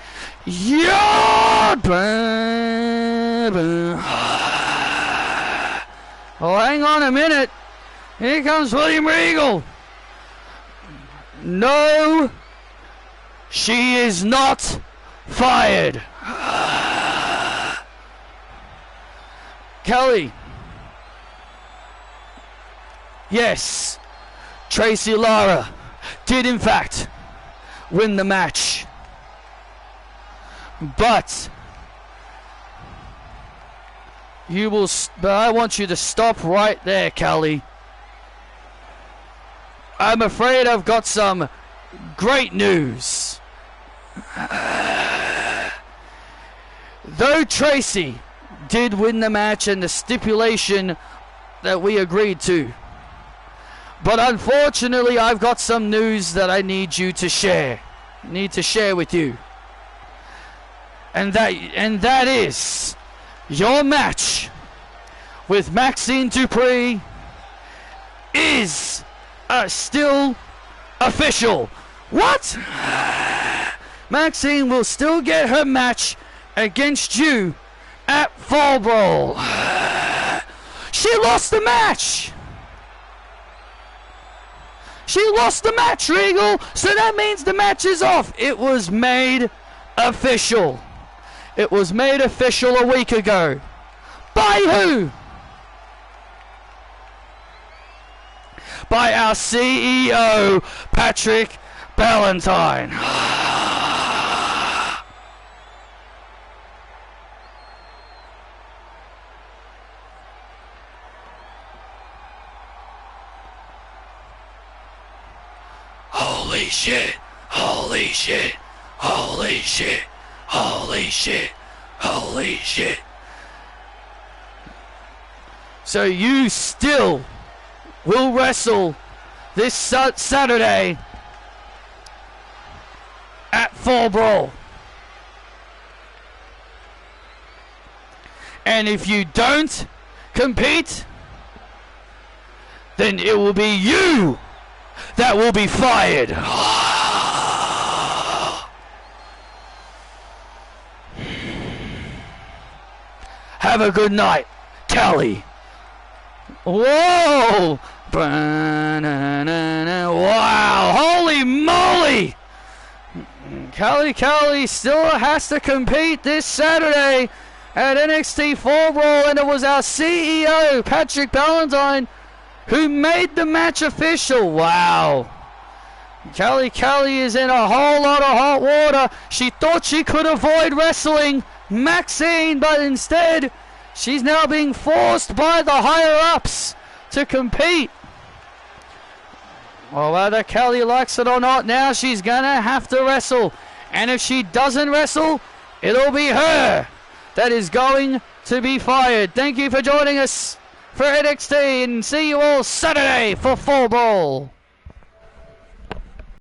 Oh, hang on a minute. Here comes William Regal. No, she is not fired. Kelly. Yes, Tracy Lara did in fact win the match. But I want you to stop right there, Kelly. I'm afraid I've got some great news. Though Tracy did win the match and the stipulation that we agreed to, but unfortunately I've got some news that I need you to share. Need to share with you. And that is your match with Maxine Dupree is still official. What? Maxine will still get her match against you at Fall Brawl. She lost the match. She lost the match, Regal. So that means the match is off. It was made official. It was made official a week ago. By who? By our CEO, Patrick Ballantine. Holy shit, holy shit, holy shit, holy shit, holy shit. So you still will wrestle this Saturday at Fall Brawl. And if you don't compete, then it will be you that will be fired. Have a good night, Callie. Whoa! Wow! Holy moly! Callie still has to compete this Saturday at NXT Fall Brawl, and it was our CEO, Patrick Ballantine, who made the match official. Wow. Callie is in a whole lot of hot water. She thought she could avoid wrestling Maxine, but instead she's now being forced by the higher-ups to compete. Well, whether Callie likes it or not, now she's gonna have to wrestle. And if she doesn't wrestle, it'll be her that is going to be fired. Thank you for joining us for NXT, and see you all Saturday for Fall Brawl.